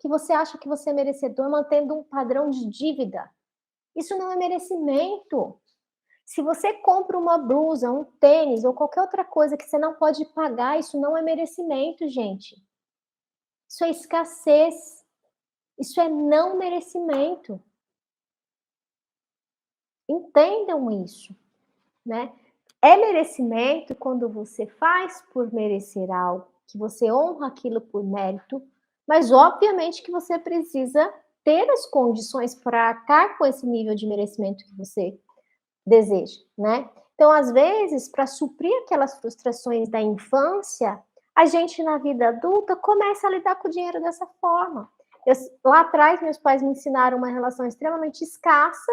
que você acha que você é merecedor mantendo um padrão de dívida. Isso não é merecimento. Se você compra uma blusa, um tênis ou qualquer outra coisa que você não pode pagar, isso não é merecimento, gente. Isso é escassez. Isso é não merecimento. Entendam isso, né? É merecimento quando você faz por merecer algo, que você honra aquilo por mérito, mas obviamente que você precisa ter as condições para arcar com esse nível de merecimento que você deseja, né? Então, às vezes, para suprir aquelas frustrações da infância, a gente na vida adulta começa a lidar com o dinheiro dessa forma. Lá atrás, meus pais me ensinaram uma relação extremamente escassa,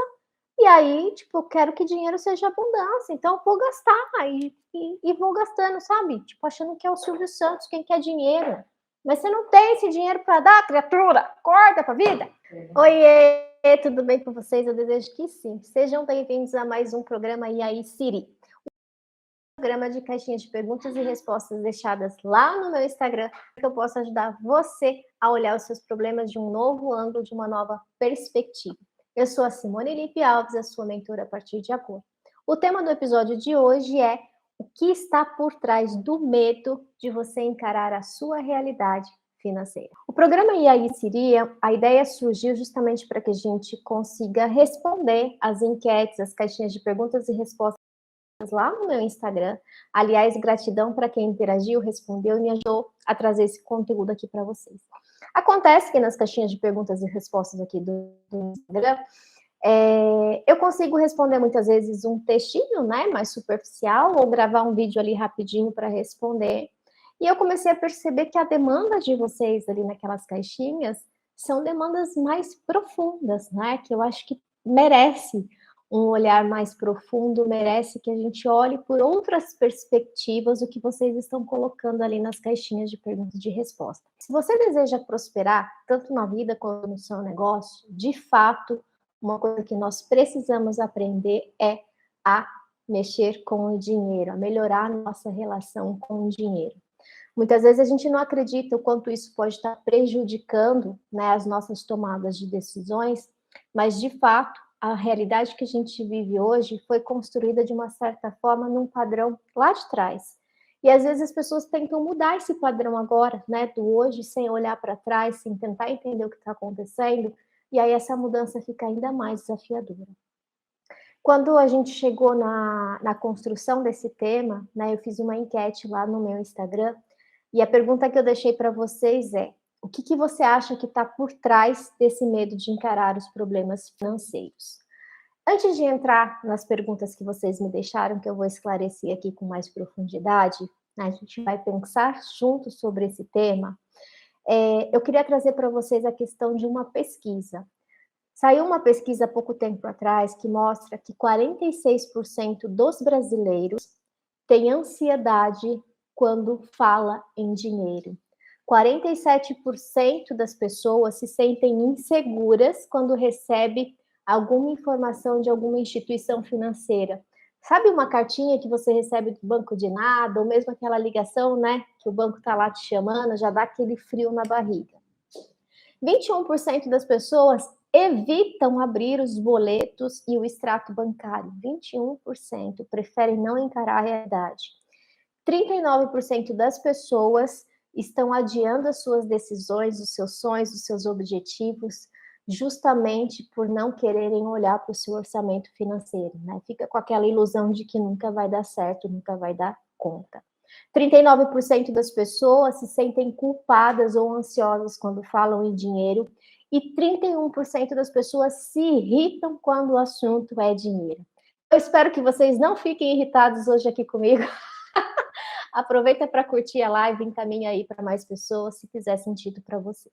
e aí, tipo, eu quero que dinheiro seja abundância, então eu vou gastar e vou gastando, sabe? Tipo, achando que é o Silvio Santos quem quer dinheiro. Mas você não tem esse dinheiro para dar, criatura! Acorda pra vida! Oiê, tudo bem com vocês? Eu desejo que sim. Sejam bem-vindos a mais um programa E aí, Siri? Um programa de caixinha de perguntas e respostas deixadas lá no meu Instagram, que eu possa ajudar você a olhar os seus problemas de um novo ângulo, de uma nova perspectiva. Eu sou a Simone Lipe Alves, a sua mentora a partir de agora. O tema do episódio de hoje é o que está por trás do medo de você encarar a sua realidade financeira. O programa E aí, Siri, a ideia surgiu justamente para que a gente consiga responder as enquetes, as caixinhas de perguntas e respostas lá no meu Instagram. Aliás, gratidão para quem interagiu, respondeu e me ajudou a trazer esse conteúdo aqui para vocês. Acontece que nas caixinhas de perguntas e respostas aqui do Instagram, eu consigo responder muitas vezes um textinho, né, mais superficial, ou gravar um vídeo ali rapidinho para responder. E eu comecei a perceber que a demanda de vocês ali naquelas caixinhas são demandas mais profundas, né, que eu acho que merece um olhar mais profundo, merece que a gente olhe por outras perspectivas o que vocês estão colocando ali nas caixinhas de perguntas e de resposta. Se você deseja prosperar, tanto na vida quanto no seu negócio, de fato, uma coisa que nós precisamos aprender é a mexer com o dinheiro, a melhorar a nossa relação com o dinheiro. Muitas vezes a gente não acredita o quanto isso pode estar prejudicando, né, as nossas tomadas de decisões, mas de fato a realidade que a gente vive hoje foi construída de uma certa forma num padrão lá de trás. E às vezes as pessoas tentam mudar esse padrão agora, né, do hoje, sem olhar para trás, sem tentar entender o que está acontecendo, e aí essa mudança fica ainda mais desafiadora. Quando a gente chegou na construção desse tema, né, eu fiz uma enquete lá no meu Instagram, e a pergunta que eu deixei para vocês é: o que você acha que está por trás desse medo de encarar os problemas financeiros? Antes de entrar nas perguntas que vocês me deixaram, que eu vou esclarecer aqui com mais profundidade, né, a gente vai pensar juntos sobre esse tema, eu queria trazer para vocês a questão de uma pesquisa. Saiu uma pesquisa há pouco tempo atrás que mostra que 46% dos brasileiros têm ansiedade quando fala em dinheiro. 47% das pessoas se sentem inseguras quando recebe alguma informação de alguma instituição financeira. Sabe uma cartinha que você recebe do banco de nada, ou mesmo aquela ligação, né, que o banco está lá te chamando, já dá aquele frio na barriga. 21% das pessoas evitam abrir os boletos e o extrato bancário. 21% preferem não encarar a realidade. 39% das pessoas estão adiando as suas decisões, os seus sonhos, os seus objetivos, justamente por não quererem olhar para o seu orçamento financeiro, né? Fica com aquela ilusão de que nunca vai dar certo, nunca vai dar conta. 39% das pessoas se sentem culpadas ou ansiosas quando falam em dinheiro e 31% das pessoas se irritam quando o assunto é dinheiro. Eu espero que vocês não fiquem irritados hoje aqui comigo. Aproveita para curtir a live, encaminha aí para mais pessoas, se fizer sentido para você.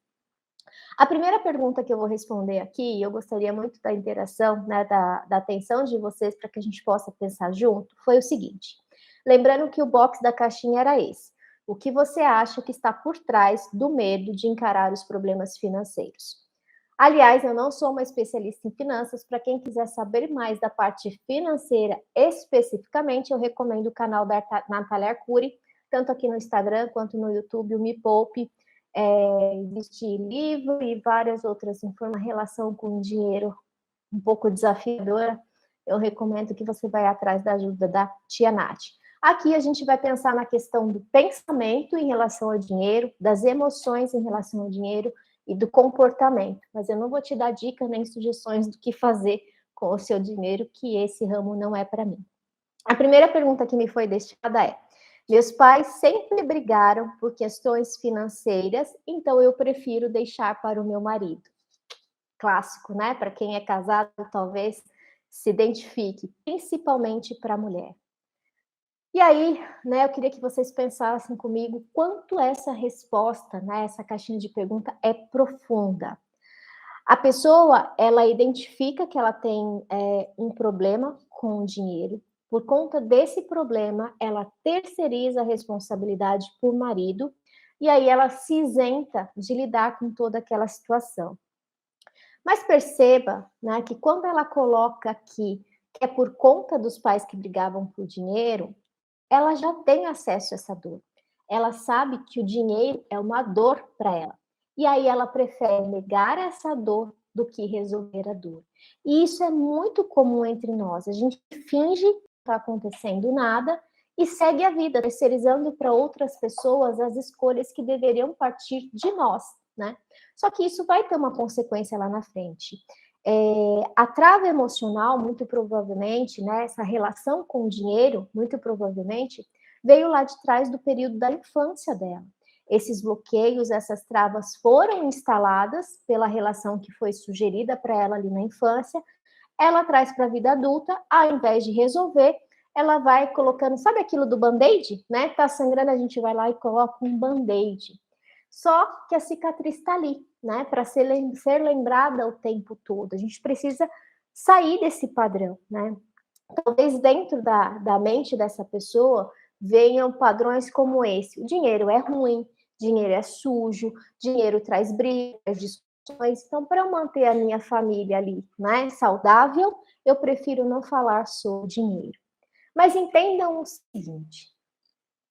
A primeira pergunta que eu vou responder aqui, eu gostaria muito da interação, né, da atenção de vocês para que a gente possa pensar junto, foi o seguinte. Lembrando que o box da caixinha era esse. O que você acha que está por trás do medo de encarar os problemas financeiros? Aliás, eu não sou uma especialista em finanças. Para quem quiser saber mais da parte financeira especificamente, eu recomendo o canal da Natália Arcuri, tanto aqui no Instagram quanto no YouTube, o Me Poupe. Existe livro e várias outras informações, relação com dinheiro um pouco desafiadora, eu recomendo que você vá atrás da ajuda da tia Nath. Aqui a gente vai pensar na questão do pensamento em relação ao dinheiro, das emoções em relação ao dinheiro e do comportamento. Mas eu não vou te dar dica nem sugestões do que fazer com o seu dinheiro, que esse ramo não é para mim. A primeira pergunta que me foi destinada é: meus pais sempre brigaram por questões financeiras, então eu prefiro deixar para o meu marido. Clássico, né? Para quem é casado, talvez se identifique, principalmente para a mulher. E aí, né, eu queria que vocês pensassem comigo quanto essa resposta, né, essa caixinha de pergunta é profunda. A pessoa, ela identifica que ela tem um problema com o dinheiro. Por conta desse problema, ela terceiriza a responsabilidade para o marido e aí ela se isenta de lidar com toda aquela situação. Mas perceba, né, que quando ela coloca aqui que é por conta dos pais que brigavam por dinheiro, ela já tem acesso a essa dor. Ela sabe que o dinheiro é uma dor para ela. E aí ela prefere negar essa dor do que resolver a dor. E isso é muito comum entre nós. A gente finge que não está acontecendo nada e segue a vida, terceirizando para outras pessoas as escolhas que deveriam partir de nós, né? Só que isso vai ter uma consequência lá na frente. A trava emocional, muito provavelmente, né, essa relação com o dinheiro, muito provavelmente, veio lá de trás do período da infância dela. Esses bloqueios, essas travas foram instaladas pela relação que foi sugerida para ela ali na infância, ela traz para a vida adulta, ao invés de resolver, ela vai colocando, sabe aquilo do band-aid, né? Tá sangrando, a gente vai lá e coloca um band-aid. Só que a cicatriz está ali, né? Para ser lembrada o tempo todo. A gente precisa sair desse padrão, né? Talvez dentro da mente dessa pessoa venham padrões como esse: o dinheiro é ruim, dinheiro é sujo, dinheiro traz brigas, discussões. Então, para eu manter a minha família ali, né, saudável, eu prefiro não falar sobre dinheiro. Mas entendam o seguinte: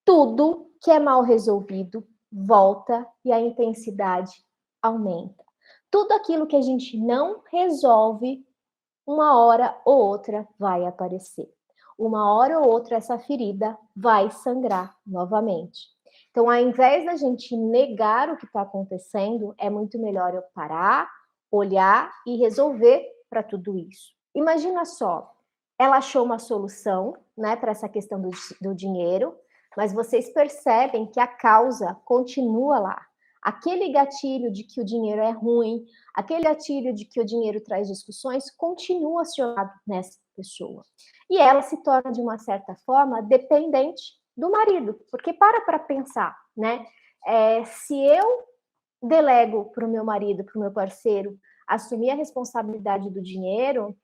tudo que é mal resolvido volta e a intensidade aumenta. Tudo aquilo que a gente não resolve, uma hora ou outra vai aparecer. Uma hora ou outra essa ferida vai sangrar novamente. Então, ao invés da gente negar o que está acontecendo, é muito melhor eu parar, olhar e resolver para tudo isso. Imagina só, ela achou uma solução, né, para essa questão do dinheiro, mas vocês percebem que a causa continua lá. Aquele gatilho de que o dinheiro é ruim, aquele gatilho de que o dinheiro traz discussões, continua acionado nessa pessoa. E ela se torna, de uma certa forma, dependente do marido. Porque para pensar, né? Se eu delego para o meu marido, para o meu parceiro, assumir a responsabilidade do dinheiro,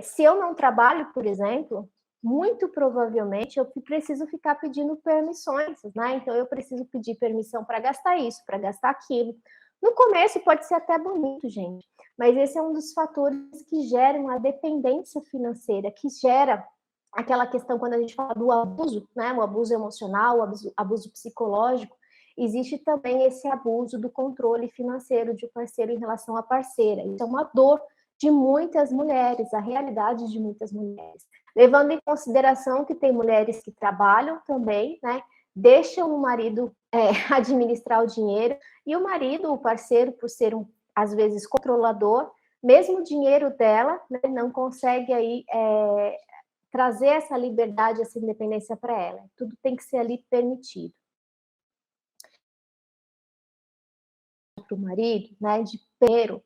se eu não trabalho, por exemplo, muito provavelmente eu preciso ficar pedindo permissões, né? Então eu preciso pedir permissão para gastar isso, para gastar aquilo. No começo pode ser até bonito, gente, mas esse é um dos fatores que geram a dependência financeira, que gera aquela questão quando a gente fala do abuso, né? O abuso emocional, o abuso psicológico, existe também esse abuso do controle financeiro de um parceiro em relação à parceira. Isso é uma dor de muitas mulheres, a realidade de muitas mulheres. Levando em consideração que tem mulheres que trabalham também, né? Deixam o marido administrar o dinheiro, e o marido, o parceiro, por ser às vezes controlador, mesmo o dinheiro dela, né, não consegue aí trazer essa liberdade, essa independência para ela. Tudo tem que ser ali permitido. Para o marido, né, de primeiro,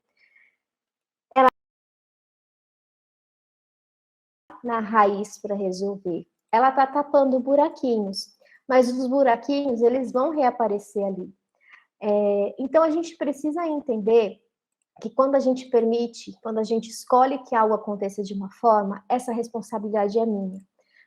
na raiz para resolver. Ela está tapando buraquinhos, mas os buraquinhos eles vão reaparecer ali. Então a gente precisa entender que quando a gente permite, quando a gente escolhe que algo aconteça de uma forma, essa responsabilidade é minha.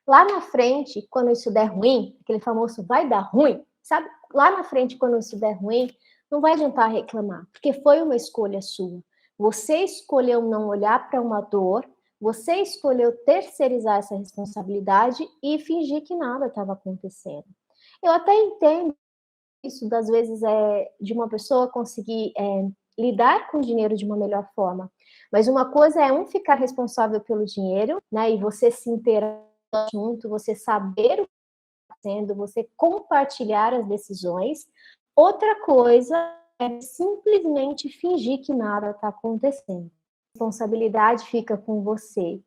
Lá na frente, quando isso der ruim, aquele famoso vai dar ruim, sabe? Lá na frente, quando isso der ruim, não vai adiantar reclamar, porque foi uma escolha sua. Você escolheu não olhar para uma dor, você escolheu terceirizar essa responsabilidade e fingir que nada estava acontecendo. Eu até entendo isso, das vezes, de uma pessoa conseguir lidar com o dinheiro de uma melhor forma. Mas uma coisa é ficar responsável pelo dinheiro, né? E você se inteirar junto, você saber o que está acontecendo, você compartilhar as decisões. Outra coisa é simplesmente fingir que nada está acontecendo. A responsabilidade fica com você.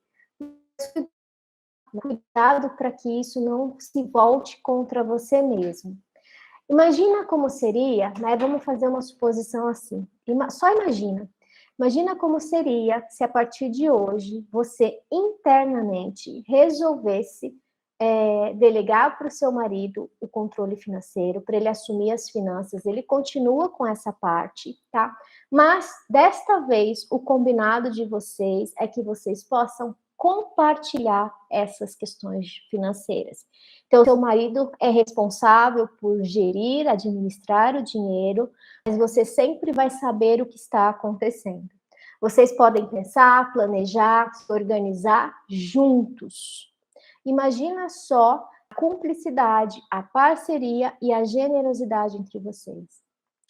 Cuidado para que isso não se volte contra você mesmo. Imagina como seria, né? Vamos fazer uma suposição assim. Só imagina. Imagina como seria se a partir de hoje você internamente resolvesse delegar para o seu marido o controle financeiro, para ele assumir as finanças. Ele continua com essa parte, tá? Mas desta vez o combinado de vocês é que vocês possam compartilhar essas questões financeiras. Então, seu marido é responsável por gerir, administrar o dinheiro, mas você sempre vai saber o que está acontecendo. Vocês podem pensar, planejar, se organizar juntos. Imagina só a cumplicidade, a parceria e a generosidade entre vocês.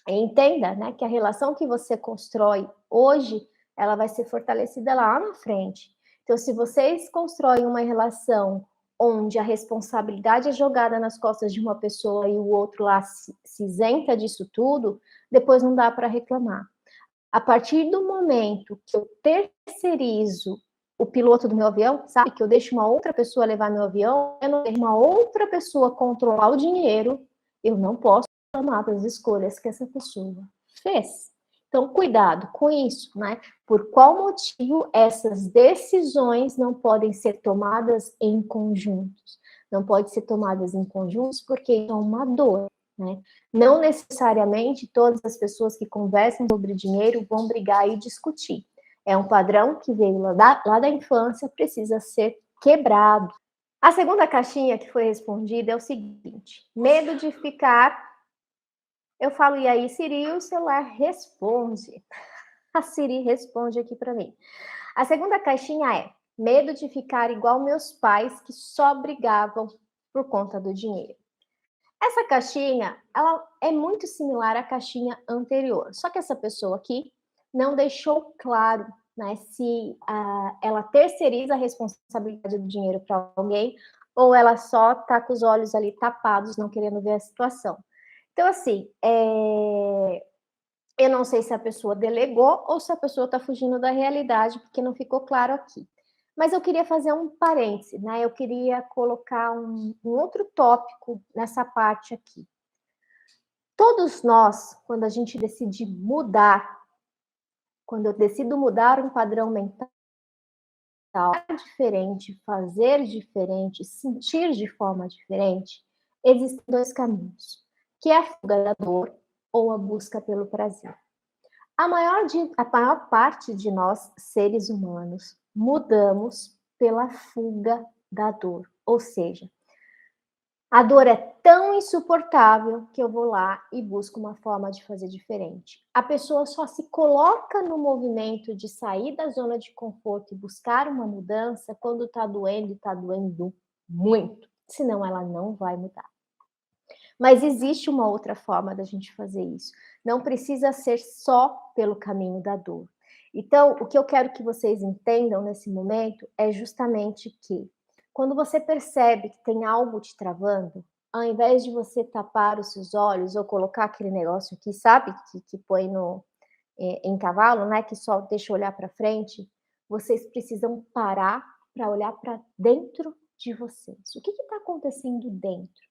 E entenda, né, que a relação que você constrói hoje, ela vai ser fortalecida lá na frente. Então, se vocês constroem uma relação onde a responsabilidade é jogada nas costas de uma pessoa e o outro lá se isenta disso tudo, depois não dá para reclamar. A partir do momento que eu terceirizo o piloto do meu avião, sabe, que eu deixo uma outra pessoa levar meu avião, eu não deixo uma outra pessoa controlar o dinheiro, eu não posso reclamar das escolhas que essa pessoa fez. Então, cuidado com isso, né? Por qual motivo essas decisões não podem ser tomadas em conjuntos? Não podem ser tomadas em conjuntos porque é uma dor, né? Não necessariamente todas as pessoas que conversam sobre dinheiro vão brigar e discutir. É um padrão que veio lá da infância, precisa ser quebrado. A segunda caixinha que foi respondida é o seguinte: medo de ficar. Eu falo, e aí, Siri, e o celular responde. A Siri responde aqui para mim. A segunda caixinha é medo de ficar igual meus pais que só brigavam por conta do dinheiro. Essa caixinha, ela é muito similar à caixinha anterior, só que essa pessoa aqui não deixou claro, né, se ela terceiriza a responsabilidade do dinheiro para alguém ou ela só está com os olhos ali tapados, não querendo ver a situação. Então, assim, eu não sei se a pessoa delegou ou se a pessoa está fugindo da realidade, porque não ficou claro aqui. Mas eu queria fazer um parêntese, né? Eu queria colocar um outro tópico nessa parte aqui. Todos nós, quando a gente decide mudar, quando eu decido mudar um padrão mental, diferente, fazer diferente, sentir de forma diferente, existem dois caminhos, que é a fuga da dor ou a busca pelo prazer. A maior parte de nós, seres humanos, mudamos pela fuga da dor. Ou seja, a dor é tão insuportável que eu vou lá e busco uma forma de fazer diferente. A pessoa só se coloca no movimento de sair da zona de conforto e buscar uma mudança quando está doendo e está doendo muito. Senão ela não vai mudar. Mas existe uma outra forma da gente fazer isso. Não precisa ser só pelo caminho da dor. Então, o que eu quero que vocês entendam nesse momento é justamente que, quando você percebe que tem algo te travando, ao invés de você tapar os seus olhos ou colocar aquele negócio aqui, sabe, que põe em cavalo, né, que só deixa olhar para frente, vocês precisam parar para olhar para dentro de vocês. O que está acontecendo dentro?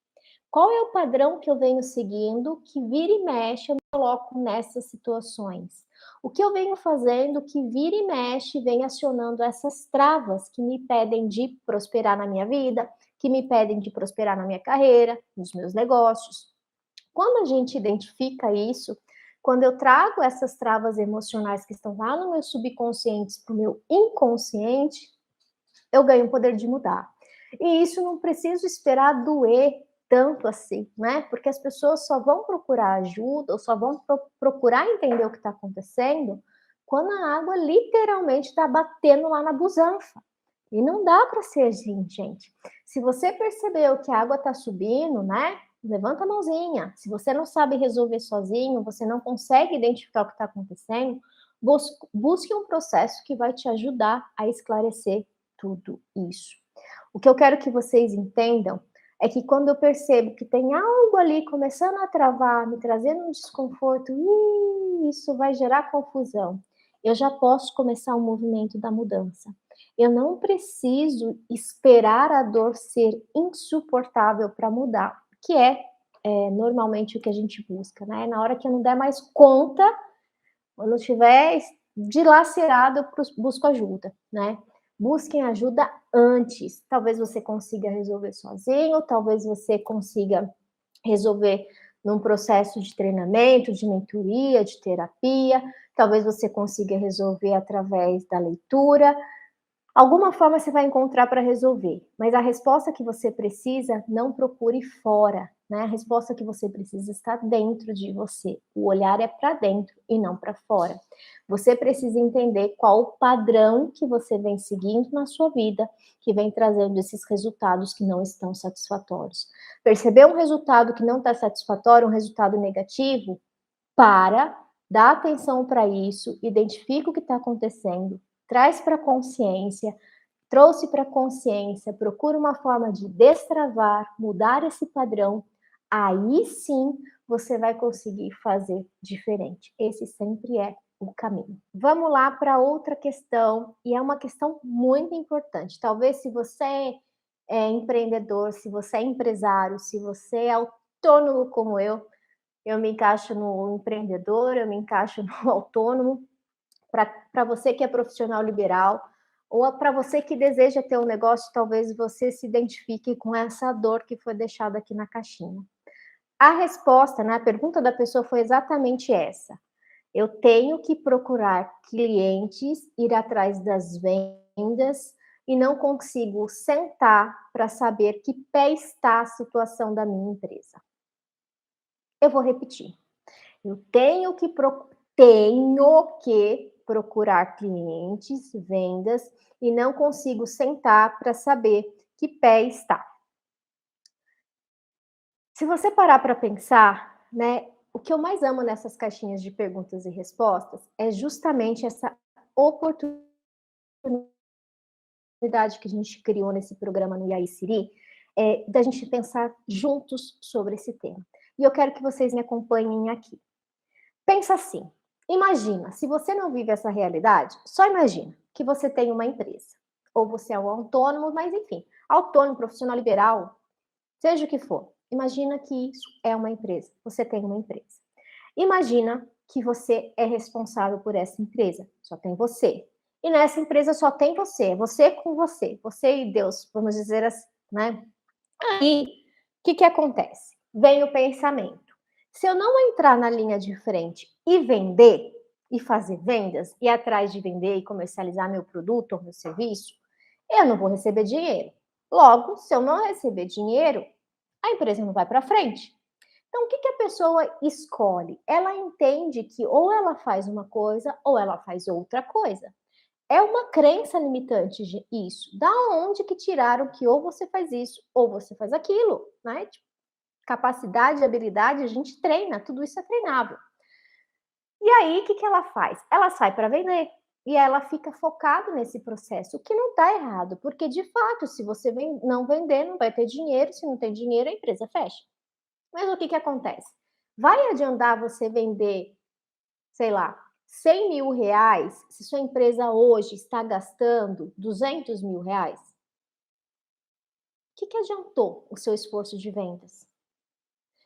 Qual é o padrão que eu venho seguindo que vira e mexe eu me coloco nessas situações? O que eu venho fazendo que vira e mexe vem acionando essas travas que me impedem de prosperar na minha vida, que me impedem de prosperar na minha carreira, nos meus negócios. Quando a gente identifica isso, quando eu trago essas travas emocionais que estão lá no meu subconsciente para o meu inconsciente, eu ganho o poder de mudar. E isso não preciso esperar doer tanto assim, né? Porque as pessoas só vão procurar ajuda ou só vão procurar entender o que está acontecendo quando a água literalmente está batendo lá na busanfa. E não dá para ser assim, gente. Se você percebeu que a água está subindo, né? levanta a mãozinha. Se você não sabe resolver sozinho, você não consegue identificar o que está acontecendo, busque um processo que vai te ajudar a esclarecer tudo isso. O que eu quero que vocês entendam é que quando eu percebo que tem algo ali começando a travar, me trazendo um desconforto, isso vai gerar confusão. Eu já posso começar o movimento da mudança. Eu não preciso esperar a dor ser insuportável para mudar, que é normalmente o que a gente busca, né? Na hora que eu não der mais conta, quando estiver dilacerado, eu busco ajuda, né? Busquem ajuda antes. Talvez você consiga resolver sozinho, talvez você consiga resolver num processo de treinamento, de mentoria, de terapia, talvez você consiga resolver através da leitura. Alguma forma você vai encontrar para resolver, mas a resposta que você precisa, não procure fora, né? A resposta que você precisa está dentro de você. O olhar é para dentro e não para fora. Você precisa entender qual o padrão que você vem seguindo na sua vida, que vem trazendo esses resultados que não estão satisfatórios. Perceber um resultado que não está satisfatório, um resultado negativo, dá atenção para isso, identifica o que está acontecendo, traz para a consciência, trouxe para a consciência, procura uma forma de destravar, mudar esse padrão, aí sim você vai conseguir fazer diferente. Esse sempre é o caminho. Vamos lá para outra questão, e é uma questão muito importante. Talvez se você é empreendedor, se você é empresário, se você é autônomo como eu me encaixo no empreendedor, eu me encaixo no autônomo. Para você que é profissional liberal, ou para você que deseja ter um negócio, talvez você se identifique com essa dor que foi deixada aqui na caixinha. A resposta, né, a pergunta da pessoa foi exatamente essa. Eu tenho que procurar clientes, ir atrás das vendas e não consigo sentar para saber que pé está a situação da minha empresa. Eu vou repetir. Eu tenho que procurar clientes, vendas, e não consigo sentar para saber que pé está. Se você parar para pensar, né, o que eu mais amo nessas caixinhas de perguntas e respostas é justamente essa oportunidade que a gente criou nesse programa no Yai Siri, da gente pensar juntos sobre esse tema. E eu quero que vocês me acompanhem aqui. Pensa assim, imagina, se você não vive essa realidade, só imagina que você tem uma empresa, ou você é um autônomo, mas enfim, autônomo, profissional liberal, seja o que for. Imagina que isso é uma empresa, você tem uma empresa. Imagina que você é responsável por essa empresa, só tem você. E nessa empresa só tem você, você com você e Deus, vamos dizer assim, né? Aí, o que acontece? Vem o pensamento. Se eu não entrar na linha de frente e vender, e fazer vendas, e atrás de vender e comercializar meu produto ou meu serviço, eu não vou receber dinheiro. Logo, se eu não receber dinheiro, a empresa não vai para frente. Então, o que a pessoa escolhe? Ela entende que ou ela faz uma coisa ou ela faz outra coisa. É uma crença limitante isso. Da onde que tiraram que ou você faz isso ou você faz aquilo, né? Tipo, capacidade, habilidade, a gente treina, tudo isso é treinável. E aí, o que ela faz? Ela sai para vender e ela fica focada nesse processo, o que não está errado, porque de fato, se você não vender, não vai ter dinheiro, se não tem dinheiro, a empresa fecha. Mas o que acontece? Vai adiantar você vender, sei lá, 100 mil reais, se sua empresa hoje está gastando 200 mil reais? O que adiantou o seu esforço de vendas?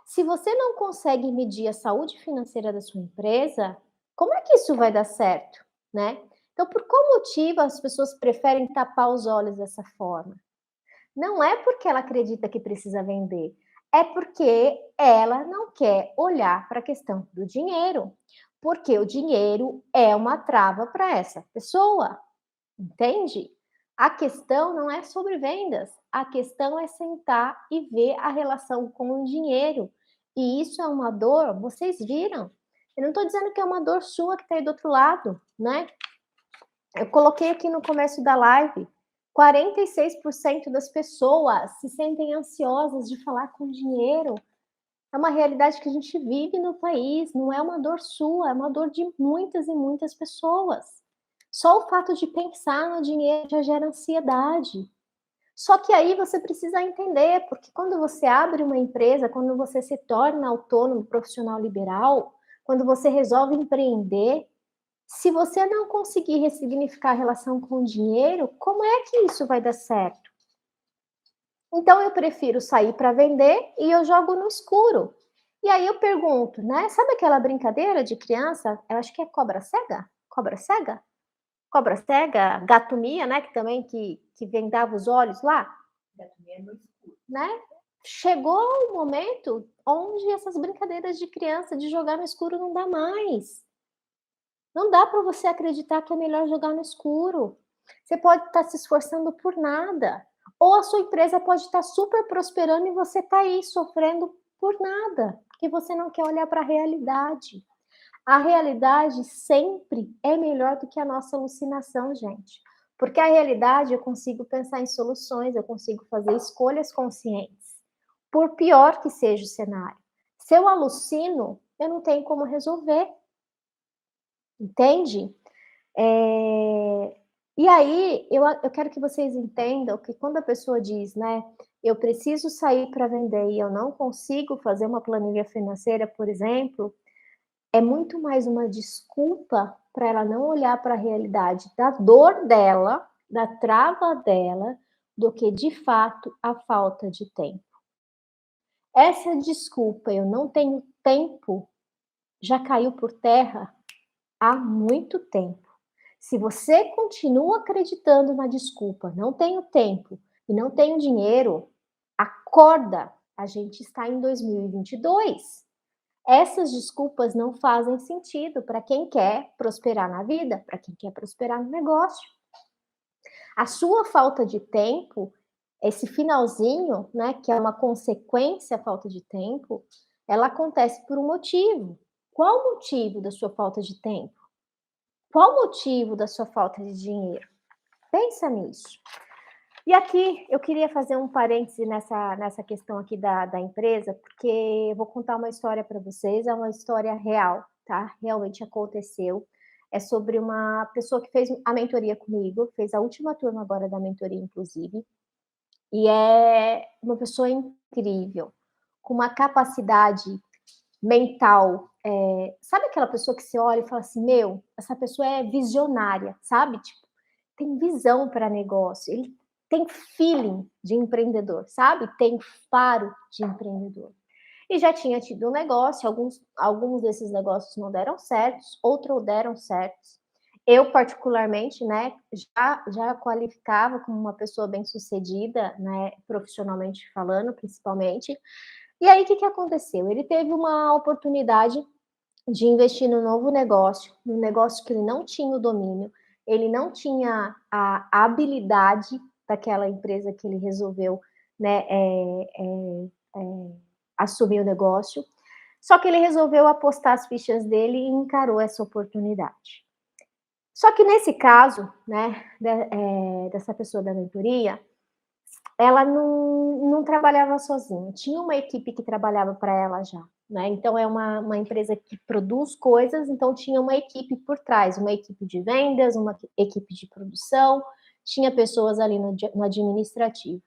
Se você não consegue medir a saúde financeira da sua empresa, como é que isso vai dar certo, né? Então, por qual motivo as pessoas preferem tapar os olhos dessa forma? Não é porque ela acredita que precisa vender, é porque ela não quer olhar para a questão do dinheiro, porque o dinheiro é uma trava para essa pessoa, entende? A questão não é sobre vendas, a questão é sentar e ver a relação com o dinheiro. E isso é uma dor, vocês viram? Eu não estou dizendo que é uma dor sua que está aí do outro lado, né? Eu coloquei aqui no começo da live, 46% das pessoas se sentem ansiosas de falar com dinheiro. É uma realidade que a gente vive no país, não é uma dor sua, é uma dor de muitas e muitas pessoas. Só o fato de pensar no dinheiro já gera ansiedade. Só que aí você precisa entender, porque quando você abre uma empresa, quando você se torna autônomo, profissional liberal, quando você resolve empreender, se você não conseguir ressignificar a relação com o dinheiro, como é que isso vai dar certo? Então eu prefiro sair para vender e eu jogo no escuro. E aí eu pergunto, né? Sabe aquela brincadeira de criança? Eu acho que é cobra cega? Cobra cega? Cobra cega, gato mia, né? Que também que vendava os olhos lá, né? Chegou o momento onde essas brincadeiras de criança de jogar no escuro não dá mais. Não dá para você acreditar que é melhor jogar no escuro. Você pode estar se esforçando por nada. Ou a sua empresa pode estar super prosperando e você está aí sofrendo por nada, porque você não quer olhar para a realidade. A realidade sempre é melhor do que a nossa alucinação, gente. Porque a realidade eu consigo pensar em soluções, eu consigo fazer escolhas conscientes, por pior que seja o cenário. Se eu alucino, eu não tenho como resolver, entende? E aí, eu quero que vocês entendam que quando a pessoa diz, né, eu preciso sair para vender e eu não consigo fazer uma planilha financeira, por exemplo, é muito mais uma desculpa para ela não olhar para a realidade da dor dela, da trava dela, do que de fato a falta de tempo. Essa desculpa, eu não tenho tempo, já caiu por terra há muito tempo. Se você continua acreditando na desculpa, não tenho tempo e não tenho dinheiro, acorda, a gente está em 2022. Essas desculpas não fazem sentido para quem quer prosperar na vida, para quem quer prosperar no negócio. A sua falta de tempo, esse finalzinho, né, que é uma consequência a falta de tempo, ela acontece por um motivo. Qual o motivo da sua falta de tempo? Qual o motivo da sua falta de dinheiro? Pensa nisso. E aqui eu queria fazer um parêntese nessa questão aqui da empresa, porque eu vou contar uma história para vocês, é uma história real, tá? Realmente aconteceu. É sobre uma pessoa que fez a mentoria comigo, fez a última turma agora da mentoria, inclusive, e é uma pessoa incrível, com uma capacidade mental. Sabe aquela pessoa que você olha e fala assim: meu, essa pessoa é visionária, sabe? Tipo, tem visão para negócio, ele tem feeling de empreendedor, sabe? Tem faro de empreendedor. E já tinha tido um negócio, alguns desses negócios não deram certos, outros deram certos. Eu, particularmente, né, já qualificava como uma pessoa bem-sucedida, né, profissionalmente falando, principalmente. E aí, o que que aconteceu? Ele teve uma oportunidade de investir no novo negócio, num negócio que ele não tinha o domínio, ele não tinha a habilidade daquela empresa que ele resolveu, né, assumir o negócio. Só que ele resolveu apostar as fichas dele e encarou essa oportunidade. Só que nesse caso, né, dessa pessoa da mentoria, ela não trabalhava sozinha, tinha uma equipe que trabalhava para ela já, né? Então é uma empresa que produz coisas, então tinha uma equipe por trás, uma equipe de vendas, uma equipe de produção, tinha pessoas ali no administrativo.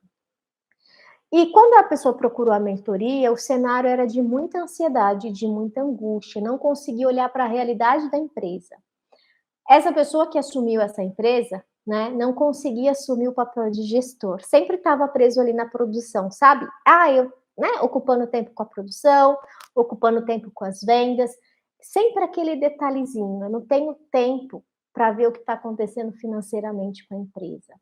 E quando a pessoa procurou a mentoria, o cenário era de muita ansiedade, de muita angústia, não conseguia olhar para a realidade da empresa. Essa pessoa que assumiu essa empresa, né, não conseguia assumir o papel de gestor, sempre estava preso ali na produção, sabe? Né, ocupando tempo com a produção, ocupando tempo com as vendas, sempre aquele detalhezinho, eu não tenho tempo para ver o que está acontecendo financeiramente com a empresa.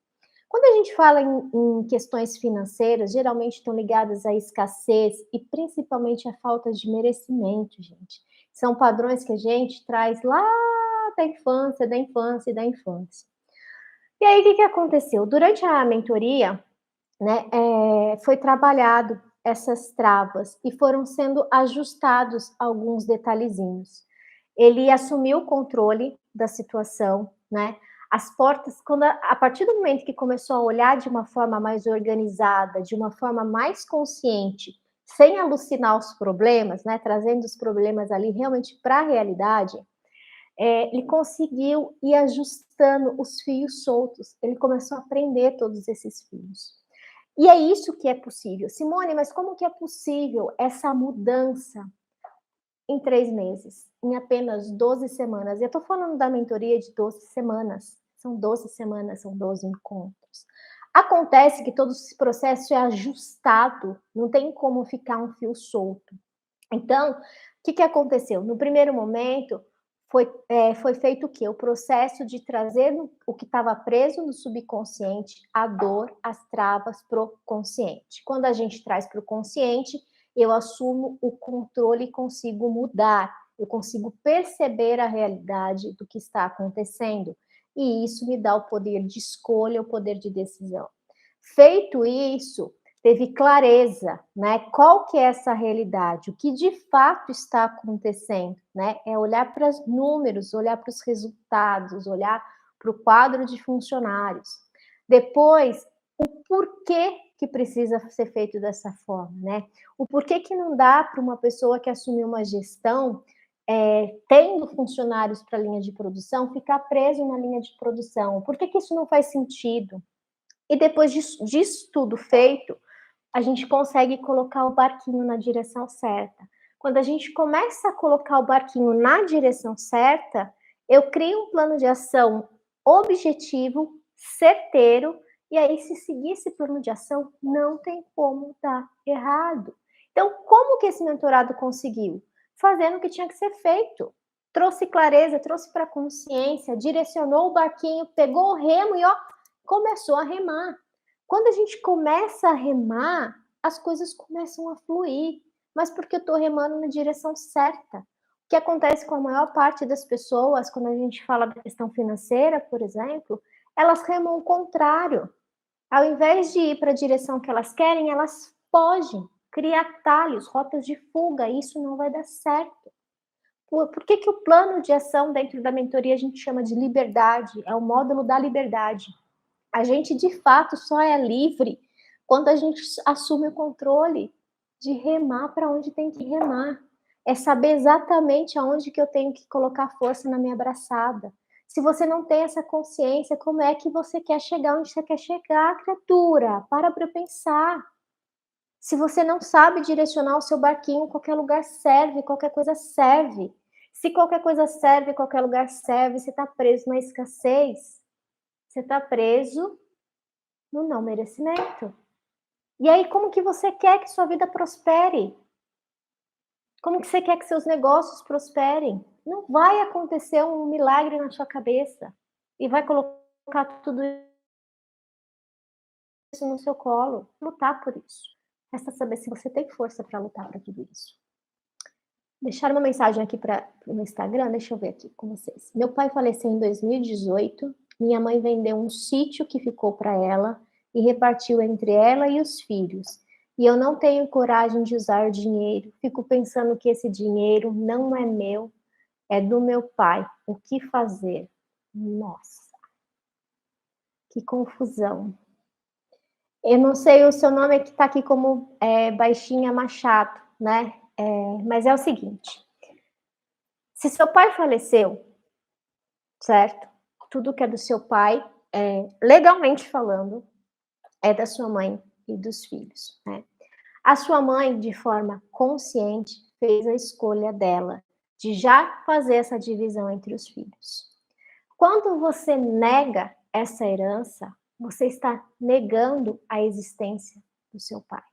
Quando a gente fala em questões financeiras, geralmente estão ligadas à escassez e principalmente à falta de merecimento, gente. São padrões que a gente traz lá da infância, da infância e da infância. E aí, o que que aconteceu? Durante a mentoria, né, foi trabalhado essas travas e foram sendo ajustados alguns detalhezinhos. Ele assumiu o controle da situação, né? As portas, a partir do momento que começou a olhar de uma forma mais organizada, de uma forma mais consciente, sem alucinar os problemas, né, trazendo os problemas ali realmente para a realidade, ele conseguiu ir ajustando os fios soltos, ele começou a aprender todos esses fios. E é isso que é possível. Simone, mas como que é possível essa mudança em 3 meses, em apenas 12 semanas? Eu estou falando da mentoria de 12 semanas, são 12 semanas, são 12 encontros. Acontece que todo esse processo é ajustado, não tem como ficar um fio solto. Então, o que aconteceu? No primeiro momento, foi feito o quê? O processo de trazer o que estava preso no subconsciente, a dor, as travas para o consciente. Quando a gente traz para o consciente, eu assumo o controle e consigo mudar, eu consigo perceber a realidade do que está acontecendo. E isso me dá o poder de escolha, o poder de decisão. Feito isso, teve clareza, né? Qual que é essa realidade? O que de fato está acontecendo, né? É olhar para os números, olhar para os resultados, olhar para o quadro de funcionários. Depois, o porquê que precisa ser feito dessa forma, né? O porquê que não dá para uma pessoa que assumiu uma gestão, tendo funcionários para a linha de produção, ficar preso na linha de produção? Por que isso não faz sentido? E depois disso tudo feito, a gente consegue colocar o barquinho na direção certa. Quando a gente começa a colocar o barquinho na direção certa, eu crio um plano de ação objetivo, certeiro, e aí se seguir esse plano de ação, não tem como dar errado. Então, como que esse mentorado conseguiu? Fazendo o que tinha que ser feito. Trouxe clareza, trouxe para a consciência, direcionou o barquinho, pegou o remo e começou a remar. Quando a gente começa a remar, as coisas começam a fluir, mas porque eu estou remando na direção certa. O que acontece com a maior parte das pessoas, quando a gente fala da questão financeira, por exemplo, elas remam o contrário. Ao invés de ir para a direção que elas querem, elas fogem, criam atalhos, rotas de fuga, e isso não vai dar certo. Por que o plano de ação dentro da mentoria a gente chama de liberdade? É o módulo da liberdade. A gente, de fato, só é livre quando a gente assume o controle de remar para onde tem que remar. É saber exatamente aonde que eu tenho que colocar força na minha braçada. Se você não tem essa consciência, como é que você quer chegar onde você quer chegar, criatura? Para pensar. Se você não sabe direcionar o seu barquinho, qualquer lugar serve, qualquer coisa serve. Se qualquer coisa serve, qualquer lugar serve, você está preso na escassez. Você está preso no não merecimento. E aí, como que você quer que sua vida prospere? Como que você quer que seus negócios prosperem? Não vai acontecer um milagre na sua cabeça e vai colocar tudo isso no seu colo. Lutar por isso. Resta saber se você tem força para lutar para tudo isso. Deixaram uma mensagem aqui para o Instagram, deixa eu ver aqui com vocês. Meu pai faleceu em 2018, minha mãe vendeu um sítio que ficou para ela e repartiu entre ela e os filhos. E eu não tenho coragem de usar o dinheiro, fico pensando que esse dinheiro não é meu, é do meu pai. O que fazer? Nossa, que confusão. Eu não sei o seu nome que está aqui como Baixinha Machado, né? Mas é o seguinte, se seu pai faleceu, certo? Tudo que é do seu pai, legalmente falando, é da sua mãe e dos filhos, né? A sua mãe, de forma consciente, fez a escolha dela de já fazer essa divisão entre os filhos. Quando você nega essa herança, você está negando a existência do seu pai.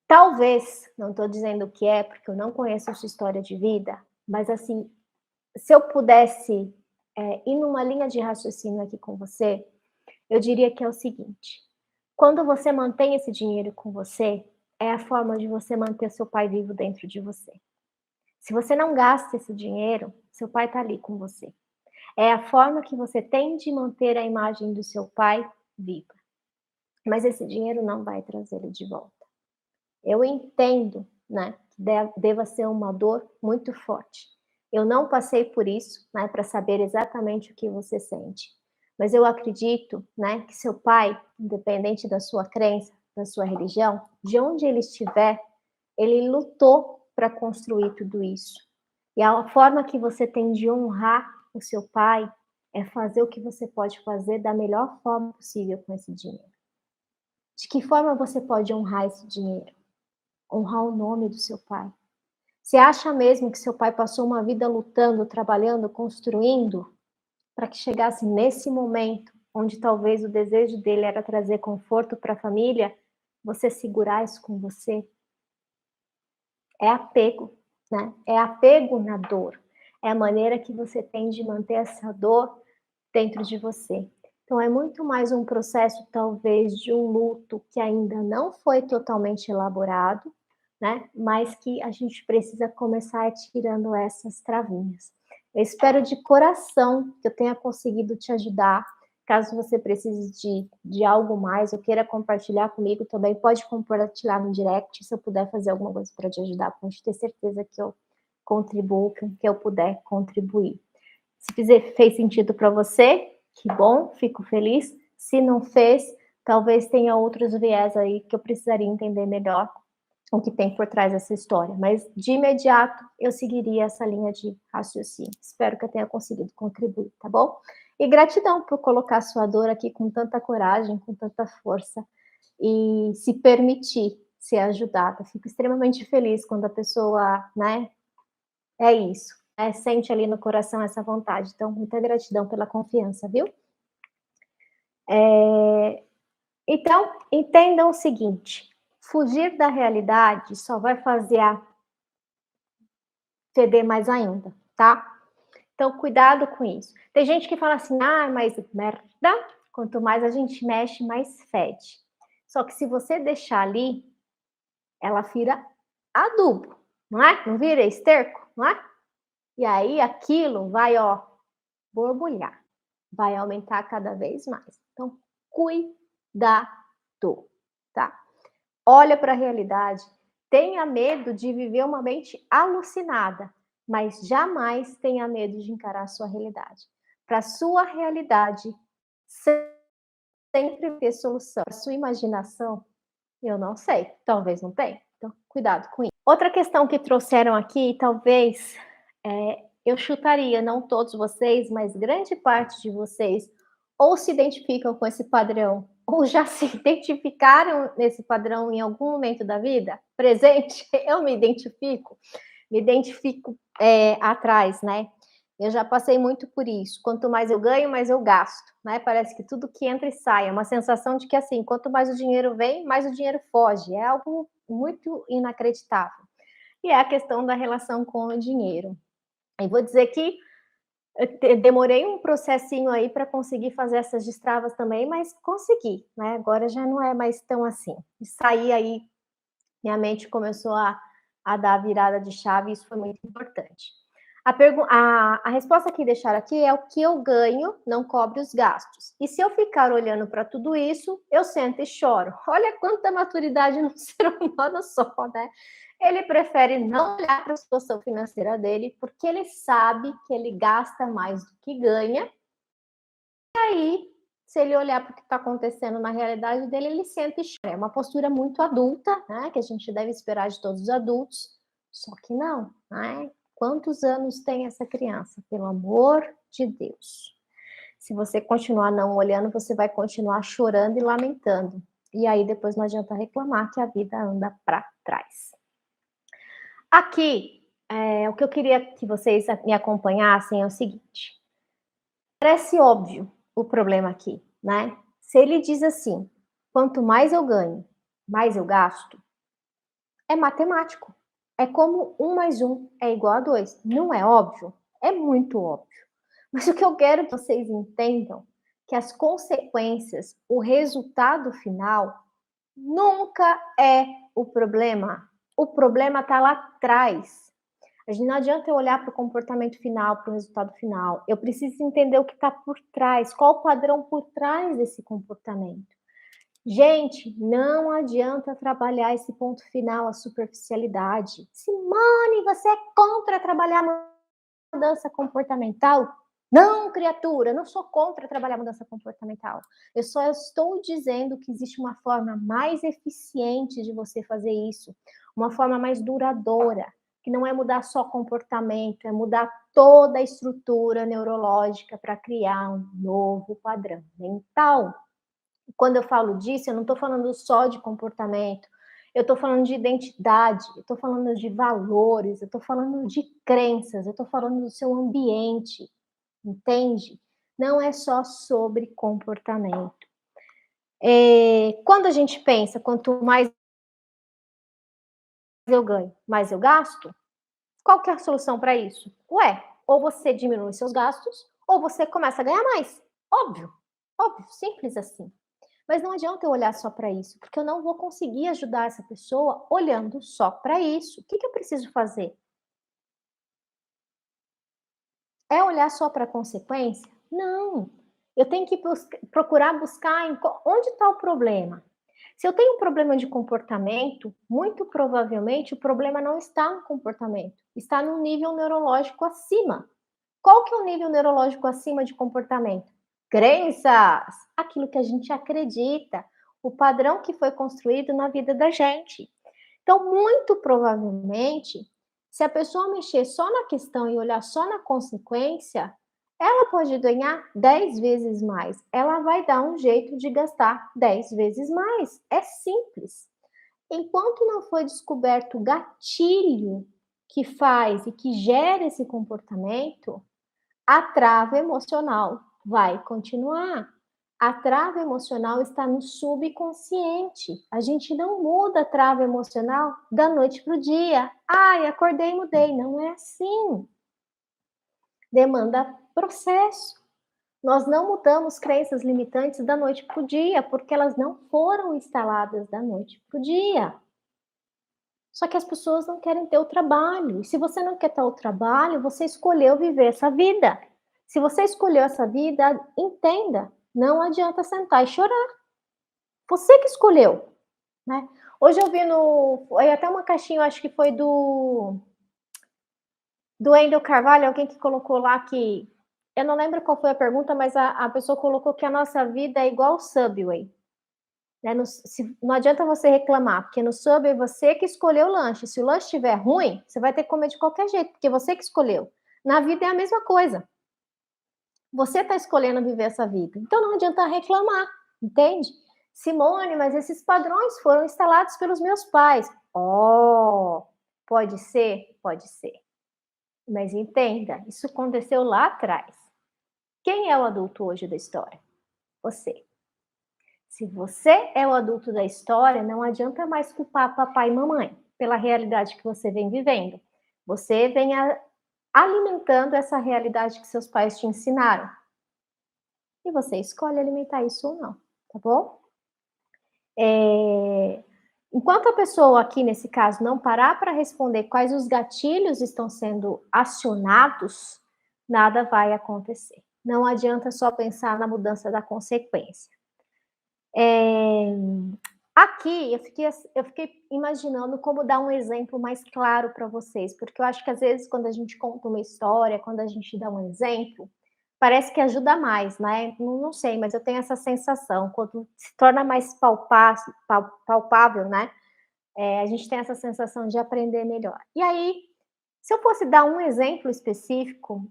Talvez, não estou dizendo o que é, porque eu não conheço a sua história de vida, mas assim, se eu pudesse ir numa linha de raciocínio aqui com você, eu diria que é o seguinte: quando você mantém esse dinheiro com você, é a forma de você manter seu pai vivo dentro de você. Se você não gasta esse dinheiro, seu pai está ali com você. É a forma que você tem de manter a imagem do seu pai viva. Mas esse dinheiro não vai trazê-lo de volta. Eu entendo, né, que deva ser uma dor muito forte. Eu não passei por isso, né, para saber exatamente o que você sente. Mas eu acredito, né, que seu pai, independente da sua crença, da sua religião, de onde ele estiver, ele lutou para construir tudo isso. E a forma que você tem de honrar o seu pai é fazer o que você pode fazer da melhor forma possível com esse dinheiro. De que forma você pode honrar esse dinheiro? Honrar o nome do seu pai. Você acha mesmo que seu pai passou uma vida lutando, trabalhando, construindo, para que chegasse nesse momento, onde talvez o desejo dele era trazer conforto para a família, você segurar isso com você? É apego, né? É apego na dor. É a maneira que você tem de manter essa dor dentro de você. Então, é muito mais um processo, talvez, de um luto que ainda não foi totalmente elaborado, né? Mas que a gente precisa começar tirando essas travinhas. Eu espero de coração que eu tenha conseguido te ajudar. Caso você precise de algo mais ou queira compartilhar comigo também, pode compartilhar no direct. Se eu puder fazer alguma coisa para te ajudar, pode ter certeza que eu contribuo com o que eu puder contribuir. Se fez sentido para você, que bom, fico feliz. Se não fez, talvez tenha outros viés aí que eu precisaria entender melhor o que tem por trás dessa história. Mas, de imediato, eu seguiria essa linha de raciocínio. Espero que eu tenha conseguido contribuir, tá bom? E gratidão por colocar sua dor aqui com tanta coragem, com tanta força e se permitir ser ajudada. Fico extremamente feliz quando a pessoa, né, é isso. Sente ali no coração essa vontade. Então, muita gratidão pela confiança, viu? Então, entendam o seguinte: fugir da realidade só vai fazer a feder mais ainda, tá? Então, cuidado com isso. Tem gente que fala assim, mas merda, quanto mais a gente mexe, mais fede. Só que se você deixar ali, ela vira adubo, não é? Não vira esterco, não é? E aí aquilo vai, ó, borbulhar, vai aumentar cada vez mais. Então, cuidado, tá? Olha para a realidade, tenha medo de viver uma mente alucinada, mas jamais tenha medo de encarar a sua realidade. Para a sua realidade sempre ter solução. A sua imaginação, eu não sei, talvez não tenha. Então, cuidado com isso. Outra questão que trouxeram aqui, talvez eu chutaria, não todos vocês, mas grande parte de vocês ou se identificam com esse padrão, ou já se identificaram nesse padrão em algum momento da vida presente. Eu me identifico atrás, né? Eu já passei muito por isso. Quanto mais eu ganho, mais eu gasto, né? Parece que tudo que entra e sai. É uma sensação de que, assim, quanto mais o dinheiro vem, mais o dinheiro foge. É algo muito inacreditável. E é a questão da relação com o dinheiro. E vou dizer que eu demorei um processinho aí para conseguir fazer essas destravas também, mas consegui, né? Agora já não é mais tão assim. E saí aí, minha mente começou a dar a virada de chave, e isso foi muito importante. A resposta que deixaram aqui é: o que eu ganho não cobre os gastos. E se eu ficar olhando para tudo isso, eu sento e choro. Olha quanta maturidade no ser humano só, né? Ele prefere não olhar para a situação financeira dele, porque ele sabe que ele gasta mais do que ganha. E aí, se ele olhar para o que está acontecendo na realidade dele, ele senta e chora. É uma postura muito adulta, né? Que a gente deve esperar de todos os adultos. Só que não, né? Quantos anos tem essa criança? Pelo amor de Deus. Se você continuar não olhando, você vai continuar chorando e lamentando. E aí depois não adianta reclamar que a vida anda para trás. Aqui, o que eu queria que vocês me acompanhassem é o seguinte. Parece óbvio o problema aqui, né? Se ele diz assim, quanto mais eu ganho, mais eu gasto, é matemático. É como 1 mais 1 é igual a 2. Não é óbvio? É muito óbvio. Mas o que eu quero que vocês entendam que as consequências, o resultado final, nunca é o problema. O problema está lá atrás. Não adianta eu olhar para o comportamento final, para o resultado final. Eu preciso entender o que está por trás, qual o padrão por trás desse comportamento. Gente, não adianta trabalhar esse ponto final, a superficialidade. Simone, você é contra trabalhar mudança comportamental? Não, criatura, não sou contra trabalhar mudança comportamental. Eu só estou dizendo que existe uma forma mais eficiente de você fazer isso, uma forma mais duradoura, que não é mudar só comportamento, é mudar toda a estrutura neurológica para criar um novo padrão mental. Quando eu falo disso, eu não estou falando só de comportamento, eu estou falando de identidade, eu estou falando de valores, eu estou falando de crenças, eu estou falando do seu ambiente, entende? Não é só sobre comportamento. Quando a gente pensa, quanto mais eu ganho, mais eu gasto, qual que é a solução para isso? Ué, ou você diminui seus gastos, ou você começa a ganhar mais. Óbvio, óbvio, simples assim. Mas não adianta eu olhar só para isso, porque eu não vou conseguir ajudar essa pessoa olhando só para isso. O que eu preciso fazer? É olhar só para a consequência? Não. Eu tenho que procurar buscar onde está o problema. Se eu tenho um problema de comportamento, muito provavelmente o problema não está no comportamento, está no nível neurológico acima. Qual que é o nível neurológico acima de comportamento? Crenças, aquilo que a gente acredita, o padrão que foi construído na vida da gente. Então, muito provavelmente, se a pessoa mexer só na questão e olhar só na consequência, ela pode ganhar 10 vezes mais. Ela vai dar um jeito de gastar 10 vezes mais. É simples. Enquanto não foi descoberto o gatilho que faz e que gera esse comportamento, a trava emocional vai continuar. A trava emocional está no subconsciente. A gente não muda a trava emocional da noite para o dia. Ai, acordei e mudei. Não é assim. Demanda processo. Nós não mudamos crenças limitantes da noite para o dia, porque elas não foram instaladas da noite para o dia. Só que as pessoas não querem ter o trabalho. E se você não quer ter o trabalho, você escolheu viver essa vida. Se você escolheu essa vida, entenda, não adianta sentar e chorar. Você que escolheu, né? Hoje eu vi foi até uma caixinha, eu acho que foi do Wendel Carvalho, alguém que colocou lá que, eu não lembro qual foi a pergunta, mas a pessoa colocou que a nossa vida é igual ao Subway. Né? Não adianta você reclamar, porque no Subway você que escolheu o lanche. Se o lanche estiver ruim, você vai ter que comer de qualquer jeito, porque você que escolheu. Na vida é a mesma coisa. Você está escolhendo viver essa vida. Então não adianta reclamar, entende? Simone, mas esses padrões foram instalados pelos meus pais. Oh, pode ser? Pode ser. Mas entenda, isso aconteceu lá atrás. Quem é o adulto hoje da história? Você. Se você é o adulto da história, não adianta mais culpar papai e mamãe pela realidade que você vem vivendo. Você vem alimentando essa realidade que seus pais te ensinaram. E você escolhe alimentar isso ou não, tá bom? Enquanto a pessoa aqui, nesse caso, não parar para responder quais os gatilhos estão sendo acionados, nada vai acontecer. Não adianta só pensar na mudança da consequência. Aqui eu fiquei imaginando como dar um exemplo mais claro para vocês, porque eu acho que às vezes quando a gente conta uma história, quando a gente dá um exemplo, parece que ajuda mais, né? Não sei, mas eu tenho essa sensação, quando se torna mais palpável, né? A gente tem essa sensação de aprender melhor. E aí, se eu fosse dar um exemplo específico,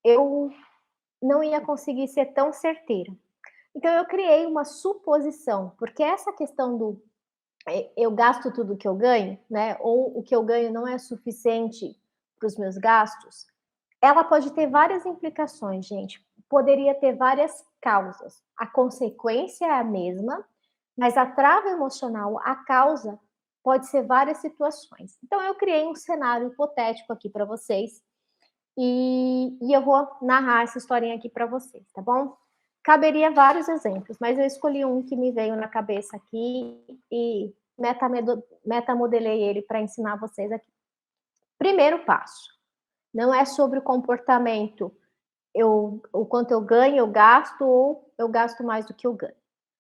eu não ia conseguir ser tão certeira. Então, eu criei uma suposição, porque essa questão do eu gasto tudo que eu ganho, né? Ou o que eu ganho não é suficiente para os meus gastos, ela pode ter várias implicações, gente. Poderia ter várias causas. A consequência é a mesma, mas a trava emocional, a causa, pode ser várias situações. Então, eu criei um cenário hipotético aqui para vocês e eu vou narrar essa historinha aqui para vocês, tá bom? Caberia vários exemplos, mas eu escolhi um que me veio na cabeça aqui e metamodelei ele para ensinar vocês aqui. Primeiro passo, não é sobre o comportamento, o quanto eu ganho, eu gasto, ou eu gasto mais do que eu ganho.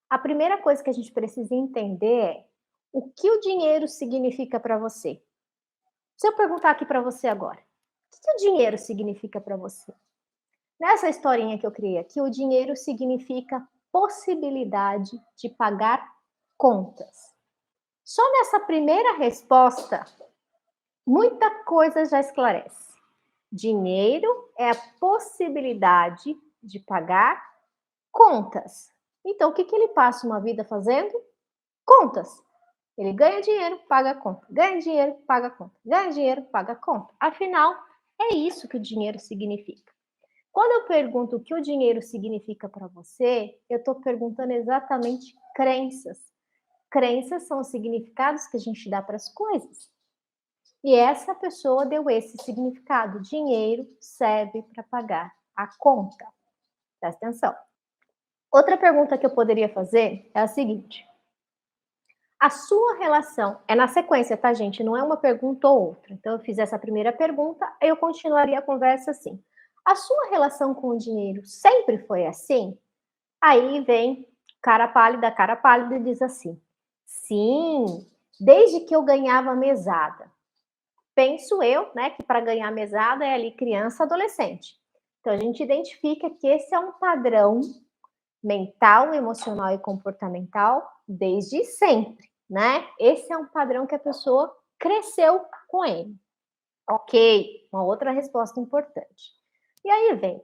A primeira coisa que a gente precisa entender é o que o dinheiro significa para você. Se eu perguntar aqui para você agora, o que o dinheiro significa para você? Nessa historinha que eu criei aqui, o dinheiro significa possibilidade de pagar contas. Só nessa primeira resposta, muita coisa já esclarece. Dinheiro é a possibilidade de pagar contas. Então, o que ele passa uma vida fazendo? Contas. Ele ganha dinheiro, paga a conta. Ganha dinheiro, paga a conta. Ganha dinheiro, paga a conta. Afinal, é isso que o dinheiro significa. Quando eu pergunto o que o dinheiro significa para você, eu estou perguntando exatamente crenças. Crenças são os significados que a gente dá para as coisas. E essa pessoa deu esse significado. Dinheiro serve para pagar a conta. Presta atenção. Outra pergunta que eu poderia fazer é a seguinte: a sua relação é na sequência, tá, gente? Não é uma pergunta ou outra. Então, eu fiz essa primeira pergunta, aí eu continuaria a conversa assim. A sua relação com o dinheiro sempre foi assim? Aí vem cara pálida e diz assim: sim, desde que eu ganhava mesada. Penso eu, né, que para ganhar mesada é ali criança, adolescente. Então, a gente identifica que esse é um padrão mental, emocional e comportamental desde sempre, né? Esse é um padrão que a pessoa cresceu com ele. Ok, uma outra resposta importante. E aí vem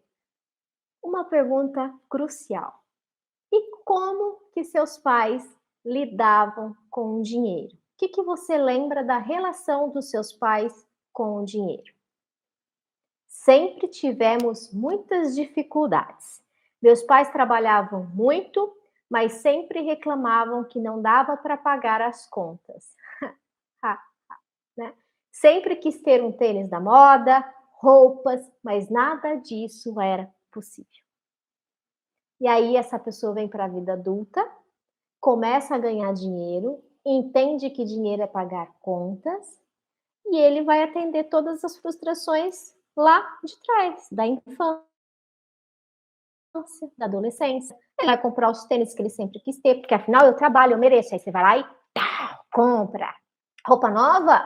uma pergunta crucial. E como que seus pais lidavam com o dinheiro? O que você lembra da relação dos seus pais com o dinheiro? Sempre tivemos muitas dificuldades. Meus pais trabalhavam muito, mas sempre reclamavam que não dava para pagar as contas. Né? Sempre quis ter um tênis da moda, roupas, mas nada disso era possível. E aí essa pessoa vem para a vida adulta, começa a ganhar dinheiro, entende que dinheiro é pagar contas, e ele vai atender todas as frustrações lá de trás, da infância, da adolescência. Ele vai comprar os tênis que ele sempre quis ter, porque afinal eu trabalho, eu mereço. Aí você vai lá e compra. Roupa nova?